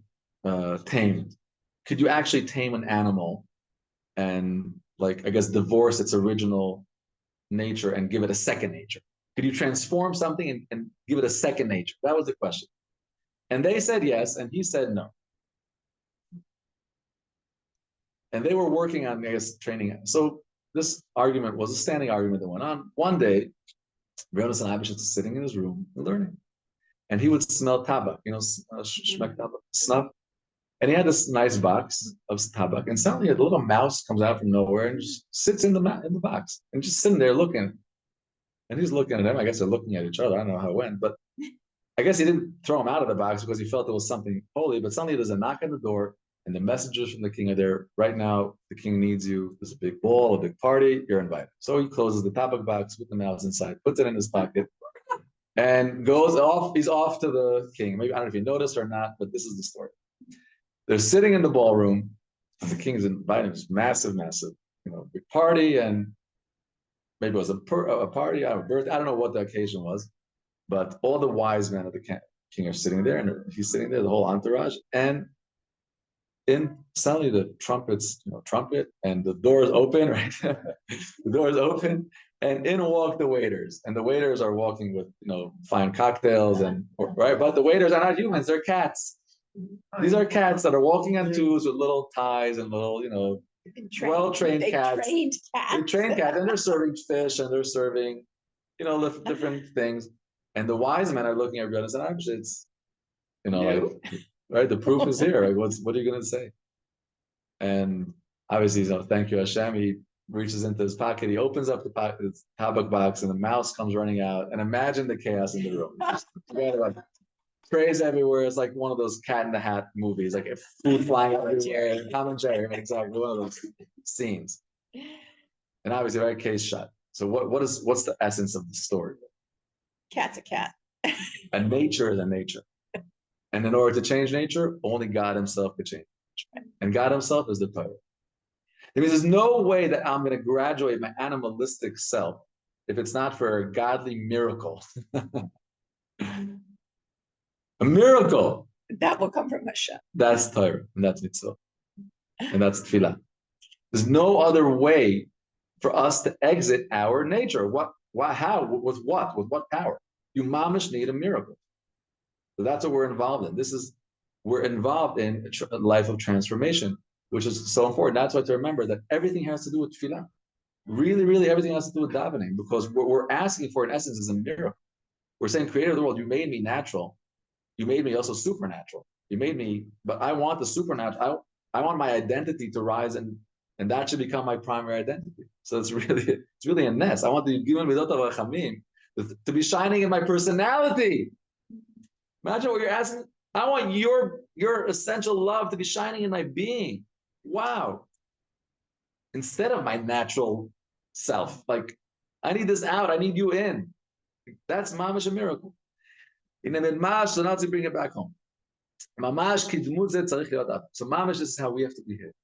tamed? Could you actually tame an animal and, like, I guess, divorce its original nature and give it a second nature? Could you transform something and give it a second nature? That was the question. And they said yes, and he said no. And they were working on, I guess, training. So this argument was a standing argument that went on. One day, Rav Avshi Weingot was sitting in his room learning, and he would smell tabak, shmek tabak, snuff. And he had this nice box of tabak, and suddenly a little mouse comes out from nowhere and just sits in the box and just sitting there looking. And he's looking at him. I guess they're looking at each other. I don't know how it went, but I guess he didn't throw him out of the box because he felt it was something holy. But suddenly there's a knock on the door, and the messengers from the king are there. Right now, the king needs you. There's a big ball, a big party. You're invited. So he closes the tabak box with the mouse inside, puts it in his pocket, and goes off. He's off to the king. Maybe I don't know if you noticed or not, but this is the story. They're sitting in the ballroom, and the king's inviting this massive, big party, and maybe it was a party, a birthday. I don't know what the occasion was, but all the wise men of the king are sitting there, and he's sitting there, the whole entourage, and suddenly the trumpet, and the doors open, right? The doors open, and in walk the waiters, and the waiters are walking with fine cocktails, right? But the waiters are not humans; they're cats. These are cats that are walking on twos with little ties and little, well-trained cats. They're trained cats, and they're serving fish, and they're serving, different things. And the wise men are looking at Rav Avshi, right? The proof is here. Like, what are you going to say? And obviously, thank you, Hashem. He reaches into his pocket. He opens up his tabak box, and the mouse comes running out. And imagine the chaos in the room. Forget about it. sprays everywhere. It's like one of those Cat in the Hat movies, like food flying everywhere. Tom and Jerry, right? Exactly one of those scenes. And obviously, very case shut. So what's the essence of the story? Cat's a cat. A nature is a nature. And in order to change nature, only God himself could change nature. And God himself is the Torah. It means there's no way that I'm going to graduate my animalistic self if it's not for a godly miracle. A miracle. That will come from Hashem. That's Torah, and that's mitzvah, and that's tefillah. There's no other way for us to exit our nature. How? With what? With what power? You mamish need a miracle. So that's what we're involved in. We're involved in a life of transformation, which is so important. That's why to remember that everything has to do with tefillah. Really, really, everything has to do with davening, because what we're asking for, in essence, is a miracle. We're saying, Creator of the world, you made me natural. You made me also supernatural. You made me, but I want the supernatural. I want my identity to rise, and that should become my primary identity. So it's really a nest. I want the Gimel Midot HaRachamim to be shining in my personality. Imagine what you're asking. I want your essential love to be shining in my being. Wow. Instead of my natural self. Like, I need this out. I need you in. That's mamash a miracle. In the midmash, so now to bring it back home. Mamash kidmut zeh tzarich liot up. So mamash, this is how we have to behave.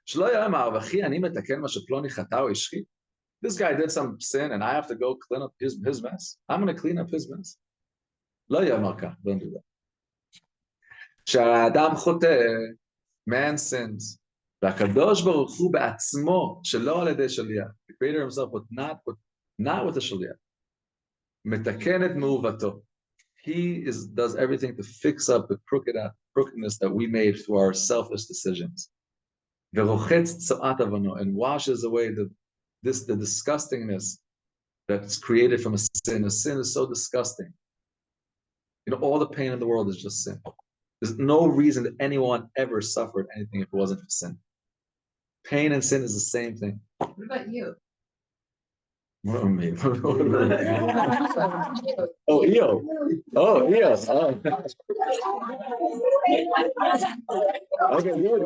Shlo yomar v'chi ani metaken ma sheploni chata o ishchi. This guy did some sin, and I have to go clean up his mess. I'm going to clean up his mess. Lo yomar kach. Don't do that. Sh'adam choteh, man sins. V'akadosh baruch hu be'atzmo shelo al yedei shaliach. The Creator himself, but not with the shaliach. Metakenet meuvato. He does everything to fix up the crookedness that we made through our selfish decisions. And washes away the disgustingness that's created from a sin. A sin is so disgusting. All the pain in the world is just sin. There's no reason that anyone ever suffered anything if it wasn't for sin. Pain and sin is the same thing. What about you? What about me? Oh, Eo. Oh, yes. Oh. Okay, good.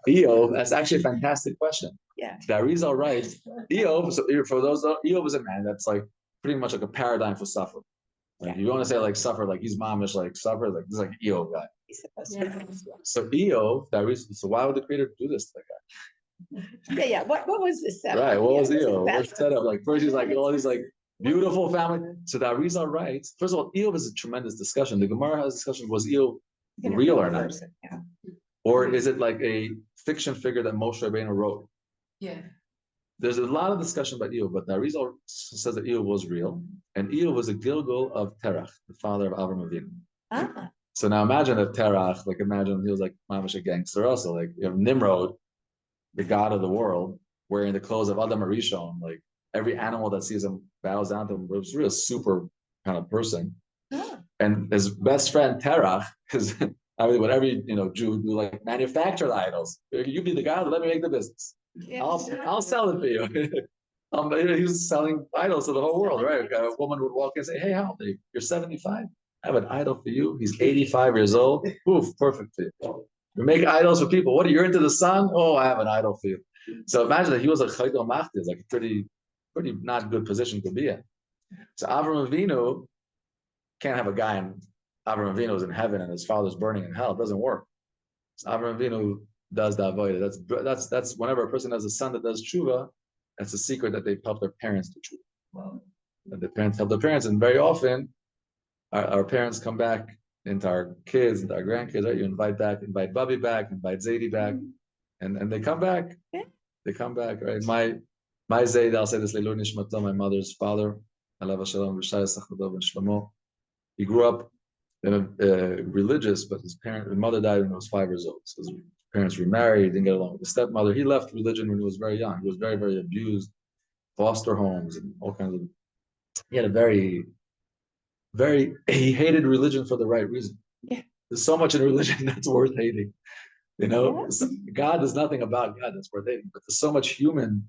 Eo, that's actually a fantastic question. Yeah. Rizal writes, Eo, so for those, Eo is a man that's like pretty much like a paradigm for suffering. Like, you want to say like suffer, like he's mamish, like suffer, like this is like Eo guy. He's supposed to. So Eo, so why would the Creator do this to that guy? Yeah. What was this setup? Right, what was Eo? What's set up? Like first he's like all these like beautiful family. So that Rizal writes, first of all, Eo is a tremendous discussion. The Gemara has a discussion, was Eo real or not? Yeah. Or is it like a fiction figure that Moshe Rabbeinu wrote? Yeah. There's a lot of discussion about Eo, but the Rizal says that Eo was real, and Eo was a Gilgul of Terach, the father of Avram Avinu. Ah. So now imagine if Terach, like imagine he was like mamish a gangster also, like you have Nimrod, the god of the world, wearing the clothes of Adam Arishon, like every animal that sees him bows down to him. It was a real super kind of person. Ah. And his best friend Terach, because I mean, whatever Jew do, like manufacture the idols. You be the god, let me make the business. Yeah. I'll sell it for you. He was selling idols to the whole world, right? A woman would walk in and say, "Hey, how old are you? You're 75. I have an idol for you. He's 85 years old. Poof, perfect for you. You make idols for people. What are you into the sun? Oh, I have an idol for you." So imagine that he was a chaydo machtis, like a pretty not good position to be in. So Avram Avinu can't have a guy in Avram Avinu is in heaven and his father's burning in hell. It doesn't work. So Avram Avinu does the avodah. That's whenever a person has a son that does tshuva, that's a secret that they've helped their parents to tshuva. Wow. That the parents help their parents, and very often our parents come back into our kids, into our grandkids, right? You invite Bubby back, invite Zadie back, and they come back. Yeah. They come back, right? My Zayd, I'll say this, Leilur Nishmato, my mother's father, Alav Shalom V'Shai Sachadov and Shlomo. He grew up in a religious, but his mother died when he was 5 years old. So his parents remarried, didn't get along with the stepmother. He left religion when he was very young. He was very, very abused, foster homes and all kinds of. He had he hated religion for the right reason. Yeah. There's so much in religion that's worth hating. Yeah. God is nothing about God that's worth hating, but there's so much human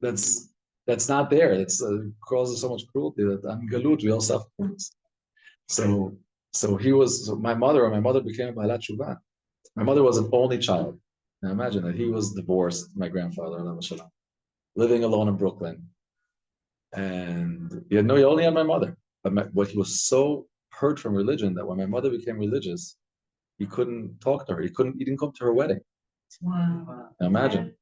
that's that's not there. It's causes so much cruelty that on Galut we all suffer from this. So my mother became a Balat Shuvah. My mother was an only child. Now imagine that he was divorced, my grandfather, living alone in Brooklyn. And he only had my mother. But he was so hurt from religion that when my mother became religious, he couldn't talk to her. He didn't come to her wedding. Wow. Now imagine.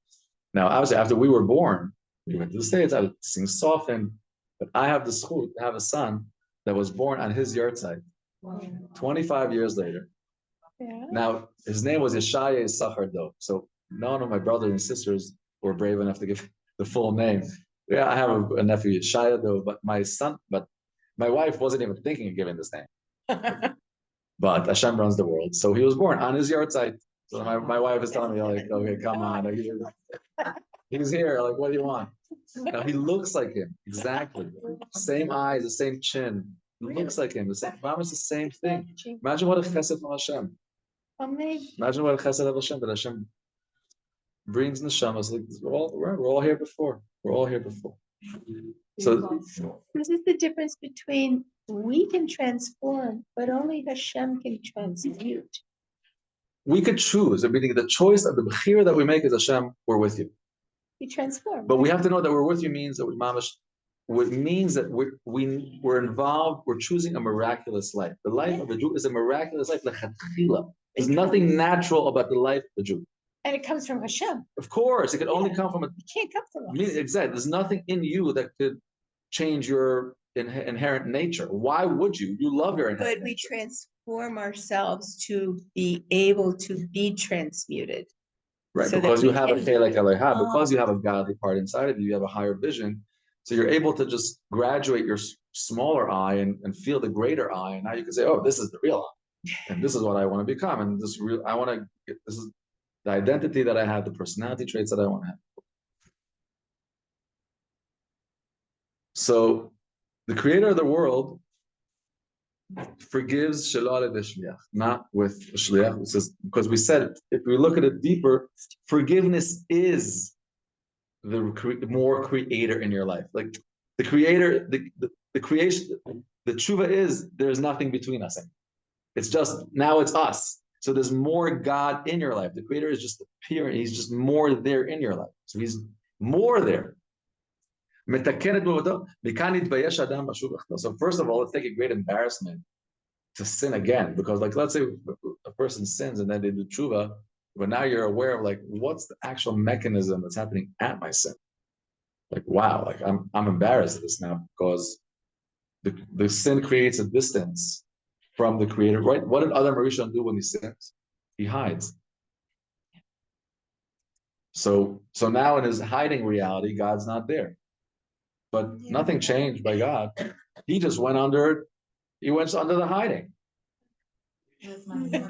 Now, obviously, after we were born, we went to the States, things softened, but I have the schut to have a son that was born on his yard site 25 years later. Yeah. Now, his name was Yeshaya Issachar Dov. So none of my brothers and sisters were brave enough to give the full name. Yeah, I have a nephew, Yeshaya Dov, but my wife wasn't even thinking of giving this name. But Hashem runs the world. So he was born on his yard site. So my wife is telling me, like, okay, come on. He's here. Like, what do you want? Now, he looks like him. Exactly. Same eyes, the same chin. Looks like him. The same. It's the same thing. Imagine what a chesed from Hashem. Imagine what a chesed of Hashem, that Hashem brings neshamas. Like, we're all here before. We're all here before. So this is the difference between we can transform, but only Hashem can transmute. We could choose. I mean, the choice of the bechira that we make is Hashem, we're with you. We transform. But we have to know that we're with you means that we're involved, we're choosing a miraculous life. The life of a Jew is a miraculous life. There's nothing natural about the life of a Jew. And it comes from Hashem. Of course, it can only come from It can't come from us. Exactly. There's nothing in you that could change your inherent nature. Why would you? You love your inherent Could we nature. transform ourselves to be able to be transmuted? Right, so because that you we have a can- chelek Eloha, because you have a godly part inside of you, you have a higher vision. So you're able to just graduate your smaller eye and feel the greater eye. And now you can say, oh, this is the real eye. And this is what I want to become. And this is the identity that I have, the personality traits that I want to have. So the creator of the world forgives shalal shliach, not with shliach. It says, because we said, if we look at it deeper, forgiveness is the more creator in your life. Like the creator, the creation, the tshuva is there's nothing between us. It's just now it's us. So there's more God in your life. The creator is just appearing. He's just more there in your life. So he's more there. So first of all, let's take a great embarrassment to sin again, because like let's say a person sins and then they do tshuva, but now you're aware of like what's the actual mechanism that's happening at my sin. Like wow, like I'm embarrassed of this now because the sin creates a distance from the creator. Right? What did Adam Rishon do when he sins? He hides. So now in his hiding reality, God's not there. But nothing changed by God. He just went under. He went under the hiding.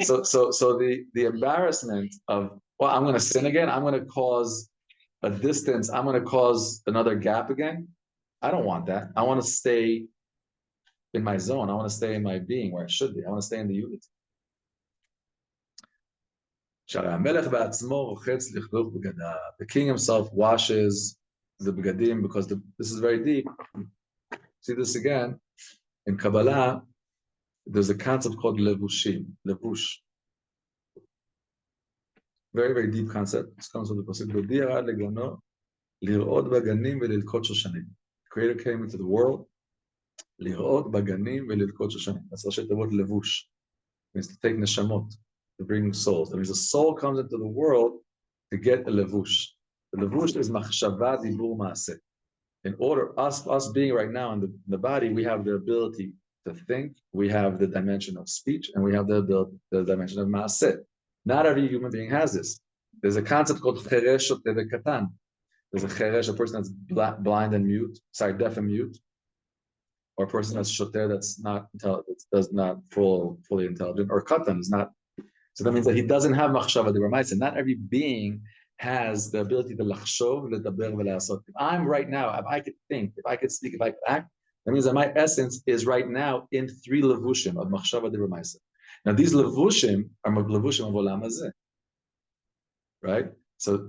So the embarrassment of, well, I'm going to sin again. I'm going to cause a distance. I'm going to cause another gap again. I don't want that. I want to stay in my zone. I want to stay in my being where I should be. I want to stay in the unity. The king himself washes the begadim because this is very deep. See this again in Kabbalah. There's a concept called levushim, levush. Very, very deep concept. This comes from the pasuk Devorah legano lirot baganim velilkot shoshanim. The Creator came into the world. Lirot baganim velilkot shoshanim. That's the word levush. It means to take neshamot, to bring souls. That means the soul comes into the world to get a levush. The levush is machshava dibur maaseh. In order, us being right now in the body, we have the ability to think, we have the dimension of speech, and we have the dimension of maaseh. Not every human being has this. There's a concept called cheresh katan. There's a cheresh, a person that's blind and mute, deaf and mute, or a person that's shoter, that's not intelligent, that's not fully intelligent, or katan is not. So that means that he doesn't have machshava d'ramaisa. Not every being has the ability to lachshov, ledaber, ve'lasot. If I'm right now, if I could think, if I could speak, if I could act, that means that my essence is right now in 3 levushim of machshava d'ramaisa. Now these levushim are levushim of olam hazeh, right? So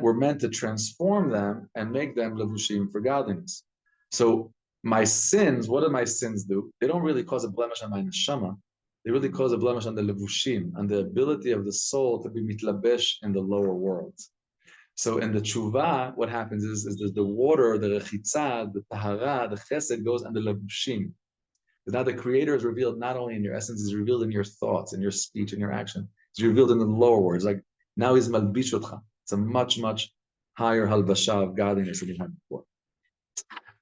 we're meant to transform them and make them levushim for godliness. So my sins, what do my sins do? They don't really cause a blemish on my neshama. They really cause a blemish on the levushim, on the ability of the soul to be mitlabesh in the lower world. So in the tshuva, what happens is the water, the rechitza, the tahara, the chesed goes on the levushim. Now the Creator is revealed not only in your essence, He's revealed in your thoughts, in your speech, in your action. He's revealed in the lower words. Like now He's malbish otcha. It's a much, much higher halbasha of godliness than you had before.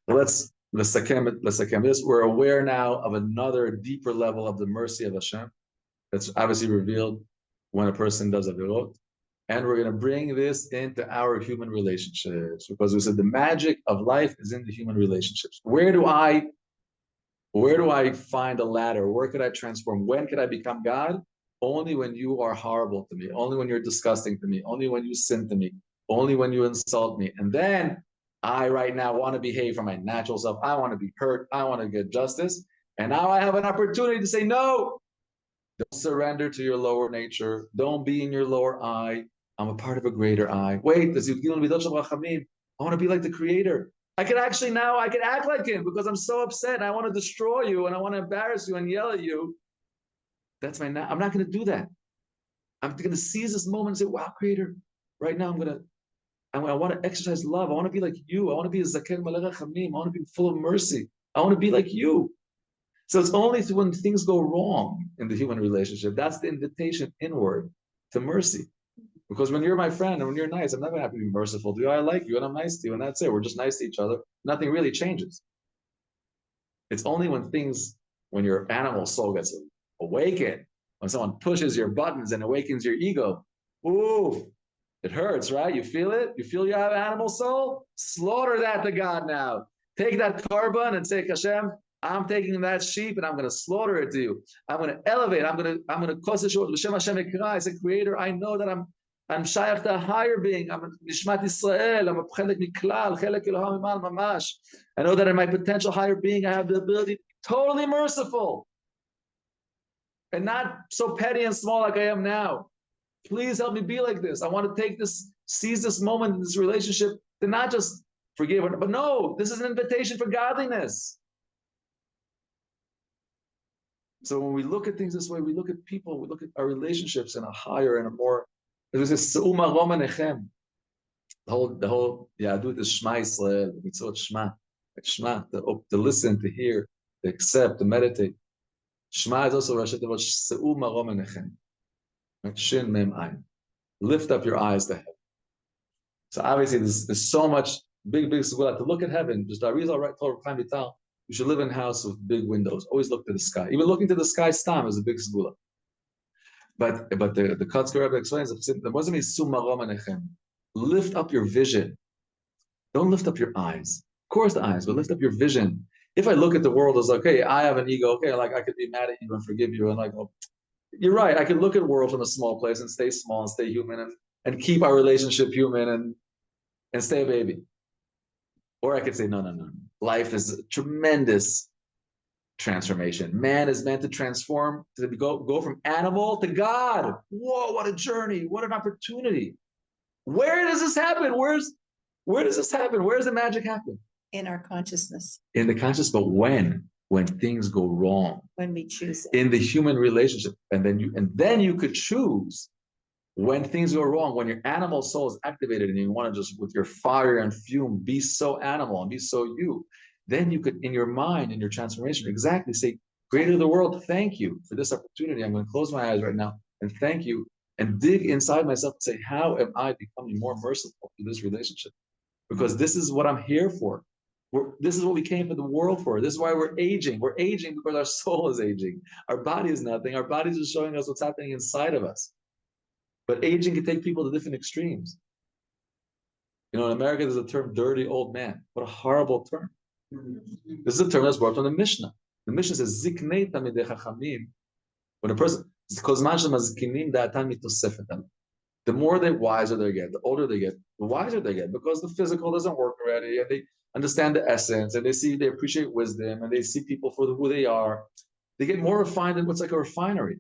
Let's sakem this. We're aware now of another deeper level of the mercy of Hashem that's obviously revealed when a person does avirot. And we're going to bring this into our human relationships, because we said the magic of life is in the human relationships. Where do I find a ladder? Where could I transform? When could I become God? Only when you are horrible to me. Only when you're disgusting to me. Only when you sin to me. Only when you insult me. And then I right now want to behave for my natural self. I want to be hurt. I want to get justice. And now I have an opportunity to say, no, don't surrender to your lower nature. Don't be in your lower I. I'm a part of a greater I. Wait, I want to be like the Creator. I could act like Him because I'm so upset. I want to destroy you and I want to embarrass you and yell at you. I'm not going to do that. I'm going to seize this moment and say, wow, Creator, right now I want to exercise love. I want to be like you. I want to be a zaken malech rachamim. I want to be full of mercy. I want to be like you. So it's only when things go wrong in the human relationship, that's the invitation inward to mercy. Because when you're my friend and when you're nice, I'm not going to have to be merciful to you. I like you and I'm nice to you, and that's it. We're just nice to each other. Nothing really changes. It's only when your animal soul gets awakened, when someone pushes your buttons and awakens your ego. Ooh, it hurts, right? You feel it? You feel you have animal soul? Slaughter that to God now. Take that carbon and say, Hashem, I'm taking that sheep and I'm going to slaughter it to you. I'm going to elevate. I'm going to cause it short. I say, Creator, I know that I'm shayach to a higher being. I'm Nishmat Yisrael. I'm a chelek miklal, chelek Elohim imal mamash. I know that in my potential higher being, I have the ability to be totally merciful and not so petty and small like I am now. Please help me be like this. I want to seize this moment in this relationship to not just forgive, but no, this is an invitation for godliness. So when we look at things this way, we look at people, we look at our relationships in a higher and a more, there's this se'uma roma nechem. The whole Yahadut is Shema Yisrael, mitzvot Shema. Shema, to listen, to hear, to accept, to meditate. Shema is also Rashi Tevot se'uma roma nechem. Shin mem ayin. Lift up your eyes to heaven. So obviously there's so much big segula to look at heaven. Just Arizal right told Chaim Vital, you should live in a house with big windows. Always look to the sky. Even looking to the sky stam is a big segula. But the Kotzker Rebbe explains that wasn't mean summa roma nechem. Lift up your vision. Don't lift up your eyes. Of course the eyes, but lift up your vision. If I look at the world as okay, I have an ego. Okay, like I could be mad at you and forgive you, and like, oh, you're right. I could look at the world from a small place and stay small and stay human and keep our relationship human and stay a baby. Or I could say, no. Life is a tremendous transformation. Man is meant to transform, to go from animal to God. Whoa, what a journey. What an opportunity. Where does this happen? Where does this happen? Where does the magic happen? In our consciousness. In the conscious, but when things go wrong. When we choose it. In the human relationship. And then you could choose when things go wrong, when your animal soul is activated and you want to just with your fire and fume be so animal and be so you, then you could in your mind, in your transformation, exactly say, Creator of the world, thank you for this opportunity. I'm going to close my eyes right now and thank you and dig inside myself and say, how am I becoming more merciful to this relationship? Because this is what I'm here for. This is what we came to the world for. This is why we're aging. We're aging because our soul is aging. Our body is nothing. Our body is just showing us what's happening inside of us. But aging can take people to different extremes. You know, in America, there's a term, dirty old man. What a horrible term. This is a term that's brought from the Mishnah. The Mishnah says, Ziknei tamidei chachamim. When a person, the more wiser they get, the older they get, the wiser they get, because the physical doesn't work already, and they understand the essence, and they appreciate wisdom, and they see people for who they are. They get more refined than what's like a refinery.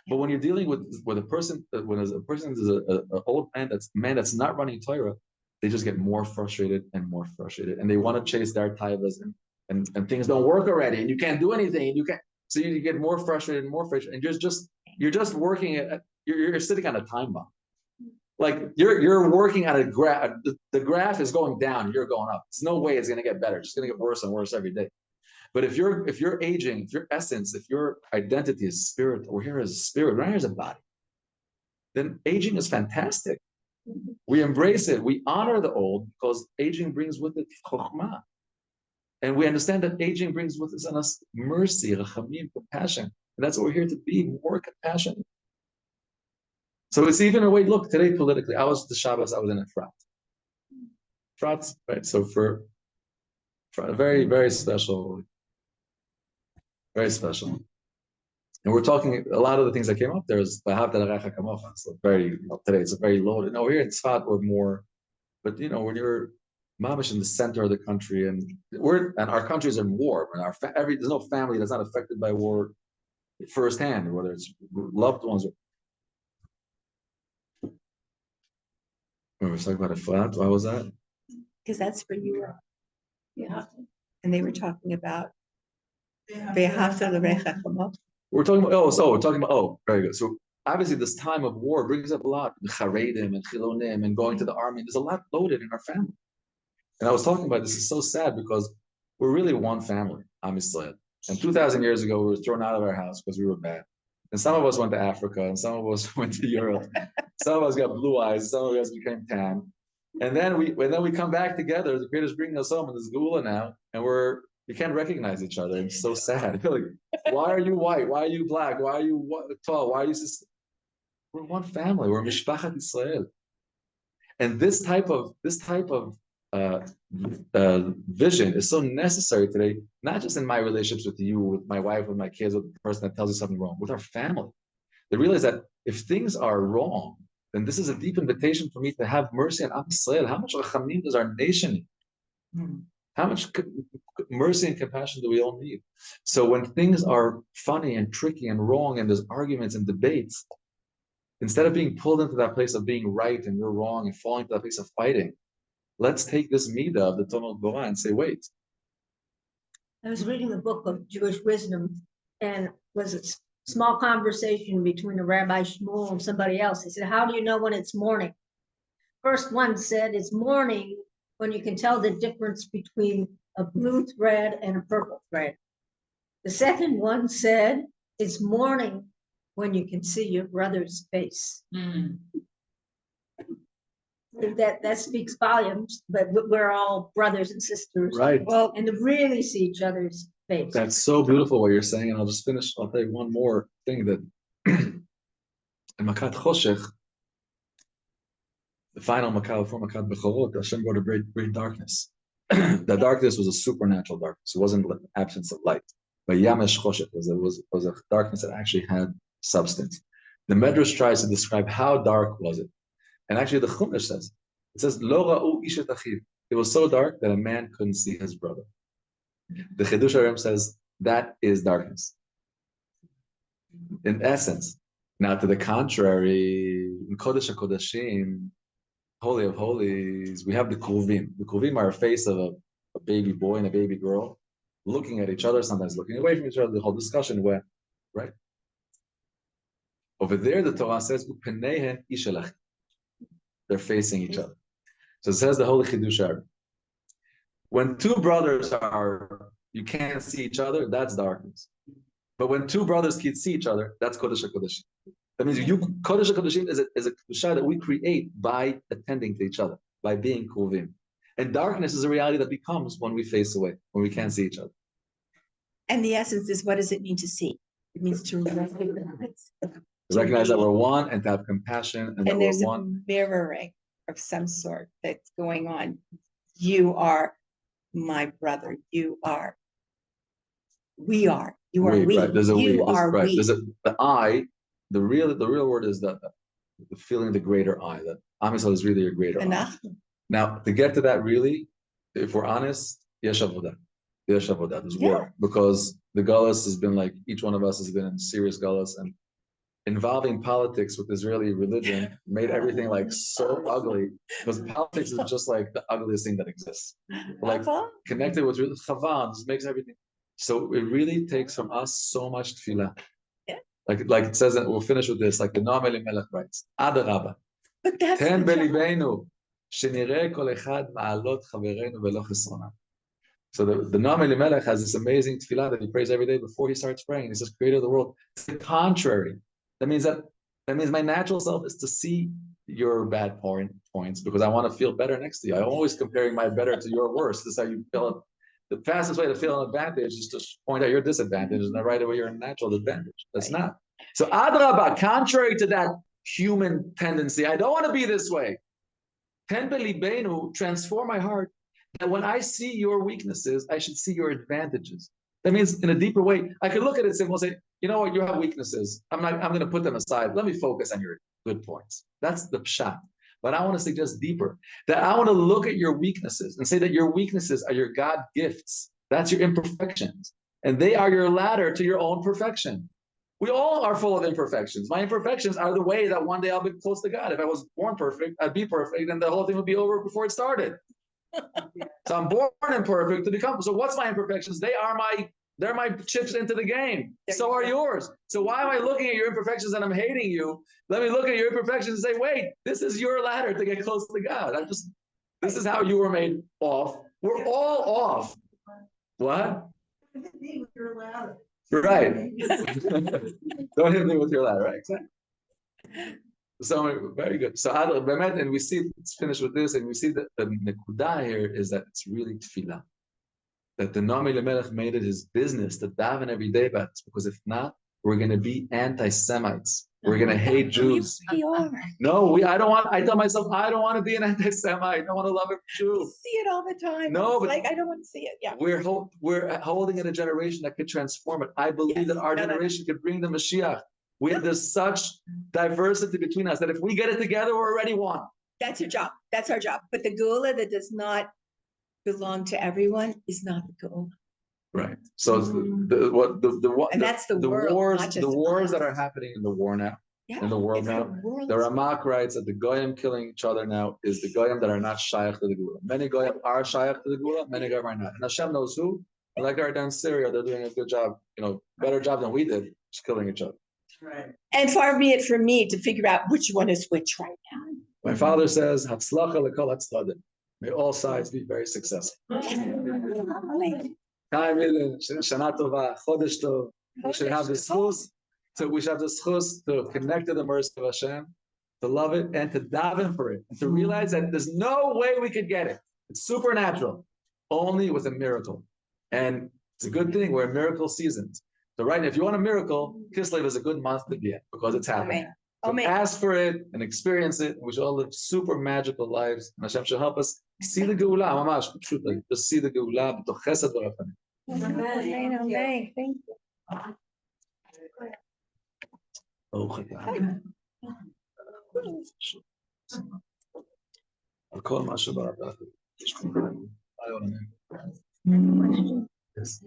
But when you're dealing with a person, when a person is an old man that's not running Torah, they just get more frustrated and more frustrated, and they want to chase their taivas, and things don't work already, and you can't do anything, and you can't. So you get more frustrated and more frustrated, and you're just working at you're sitting on a time bomb. Like you're working at a graph. The graph is going down, you're going up. There's no way it's going to get better. It's going to get worse and worse every day. But if you're aging, if your essence, if your identity is spirit, we're here as a spirit, we're not here as a body, then aging is fantastic. We embrace it. We honor the old because aging brings with it chokhmah. And we understand that aging brings with us mercy, rachamim, compassion. And that's what we're here to be, more compassionate. So it's even a way, look, today politically, I was in Efrat. Efrat, right? So for a very, very special. Very special. And we're talking, a lot of the things that came up there is Rechov HaPalmach. So very, today it's a very loaded. No, here in Tzfat we're more, but when you're mamish in the center of the country, and our countries are in war, and there's no family that's not affected by war firsthand, whether it's loved ones or. We were talking about Efrat. Why was that? Because that's where you were. Yeah. And they were talking about Ve'ahavta l'recha kamo. We're talking about very good. So obviously this time of war brings up a lot, the charedim and chilonim and going to the army. There's a lot loaded in our family. And I was talking about this is so sad because we're really one family, Am Yisrael. And 2,000 years ago, we were thrown out of our house because we were bad. And some of us went to Africa, and some of us went to Europe. Some of us got blue eyes, some of us became tan. And then we come back together. The Creator's bringing us home in this Geula now, and we can't recognize each other. It's so sad. Like, why are you white? Why are you black? Why are you tall? Why are you? We're one family. We're Mishpachat Israel. And this type of vision is so necessary today, not just in my relationships with you, with my wife, with my kids, with the person that tells you something wrong, with our family. They realize that if things are wrong, then this is a deep invitation for me to have mercy on Am Yisrael. How much rachamim does our nation need? How much mercy and compassion do we all need? So when things are funny and tricky and wrong, and there's arguments and debates, instead of being pulled into that place of being right and you're wrong and falling to that place of fighting, let's take this midah of the Talmud Devorah and say, wait. I was reading the book of Jewish wisdom, and was a small conversation between a Rabbi Shmuel and somebody else. He said, how do you know when it's morning? First one said it's morning when you can tell the difference between a blue thread and a purple thread. The second one said it's morning when you can see your brother's face. That speaks volumes, but we're all brothers and sisters. Right. Well, and to really see each other's face. That's so beautiful what you're saying, and I'll tell you one more thing that in Makat Choshech, the final Makat before Makat Bechorot, Hashem brought a great darkness. That darkness was a supernatural darkness. It wasn't the absence of light. But Yamesh Choshech was a darkness that actually had substance. The Medrash tries to describe how dark was it. And actually the Chumash says, Lo ra'u ish et achiv. It was so dark that a man couldn't see his brother. The Chidush HaRim says that is darkness. In essence. Now to the contrary, in Kodesh HaKodashim, Holy of Holies, we have the Kruvim. The Kruvim are a face of a baby boy and a baby girl looking at each other, sometimes looking away from each other, the whole discussion where, right? Over there, the Torah says, Upenehen ishalach. They're facing each other. So it says the Holy Chidush HaRim. When two brothers you can't see each other, that's darkness. But when two brothers can see each other, that's Kodesh HaKodashim. That means Kodesh HaKodashim is a Kedusha that we create by attending to each other, by being Kruvim. And darkness is a reality that becomes when we face away, when we can't see each other. And the essence is, what does it mean to see? It means to recognize. To recognize that we're one and to have compassion and that And we're there's a one. mirroring of some sort that's going on. You are my brother. You are. We are. You are we. Right. There's a you we. are Right. we. There's the I. The real word is the feeling the greater I. That Am Yisrael is really a greater I. Now, to get to that, really, if we're honest, yesh avodah. Yesh avodah. There's work because the galus has been like each one of us has been in serious galus, and involving politics with Israeli religion made everything like so ugly, because politics is just like the ugliest thing that exists. Like connected with Chavan just makes everything. So it really takes from us so much tefillah. Yeah. Like it says, and we'll finish with this, like the Noam Elimelech writes, Adarabba, But that's ten the job. belibeinu, shenireh kol echad ma'alot chavereinu velo chesronah. So the Noam Elimelech has this amazing tefillah that he prays every day before he starts praying. He says, Creator of the world. It's the contrary. That means my natural self is to see your bad points because I want to feel better next to you. I'm always comparing my better to your worst. This is how you feel. The fastest way to feel an advantage is to point out your disadvantage and then right away your natural advantage. That's not. So Adrabah, contrary to that human tendency, I don't want to be this way. Ten belibeinu, transform my heart. That when I see your weaknesses, I should see your advantages. That means in a deeper way, I could look at it and say, you know what, you have weaknesses. I'm going to put them aside. Let me focus on your good points. That's the pshat. But I want to suggest deeper that I want to look at your weaknesses and say that your weaknesses are your God gifts. That's your imperfections. And they are your ladder to your own perfection. We all are full of imperfections. My imperfections are the way that one day I'll be close to God. If I was born perfect, I'd be perfect, and the whole thing would be over before it started. So I'm born imperfect to become. So what's my imperfections? They're my chips into the game. So are yours. So why am I looking at your imperfections and I'm hating you? Let me look at your imperfections and say, wait, this is your ladder to get close to God. This is how you were made off. We're all off. What? Right. Don't hit me with your ladder, right? Exactly. So very good. So and we see, let's finish with this, and we see that the nekudah here is that it's really tefillah. That the Noam Elimelech made it his business to daven every day about this, because if not, we're going to be anti-Semites. We're going to hate Jews. We are. No, I tell myself, I don't want to be an anti-Semite. I want to love every Jew. See it all the time. No, It's but like I don't want to see it. Yeah. We're holding in a generation that could transform it. I believe that our generation could bring the Mashiach. There's such diversity between us that if we get it together, we're already one. That's your job. That's our job. But the geula that does not belong to everyone is not the geula. Right. So And that's the world, wars, not just the wars us. that are happening in the war now, Yeah, in the world it's now. world. The Ramak writes that the goyim killing each other now is the goyim that are not shaykh to the geula. Many goyim are shaykh to the geula, many goyim are not. And Hashem knows who. Like they're down in Syria, they're doing a good job, better job than we did, just killing each other. Right. And far be it from me to figure out which one is which right now. My father says, "Hatzlacha lekol hatzladim." May all sides be very successful. Shana tova, chodesh tov. We should have the schus. So we should have the schus to connect to the mercy of Hashem, to love it, and to daven for it, and to realize that there's no way we could get it. It's supernatural, only with a miracle. And it's a good thing. We're in miracle seasons. So right now, if you want a miracle, Kislev is a good month to be in because it's happening. So ask for it and experience it. We should all live super magical lives. And Hashem should help us see the geula. Mamash, just see the geula. B'toch chesed v'rachamim. Amen. Thank you. ברוך אתה. על כל מה שבראת.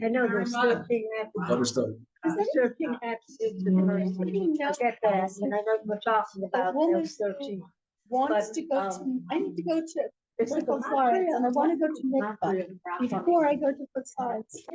I know there's 13 episodes. There's 13 episodes in the verse. I'll get that, and I know we're talking about those 13. Wants to go to, I need to go to Physical Florence, and I want to go to Mikvah before I go to Physical Florence.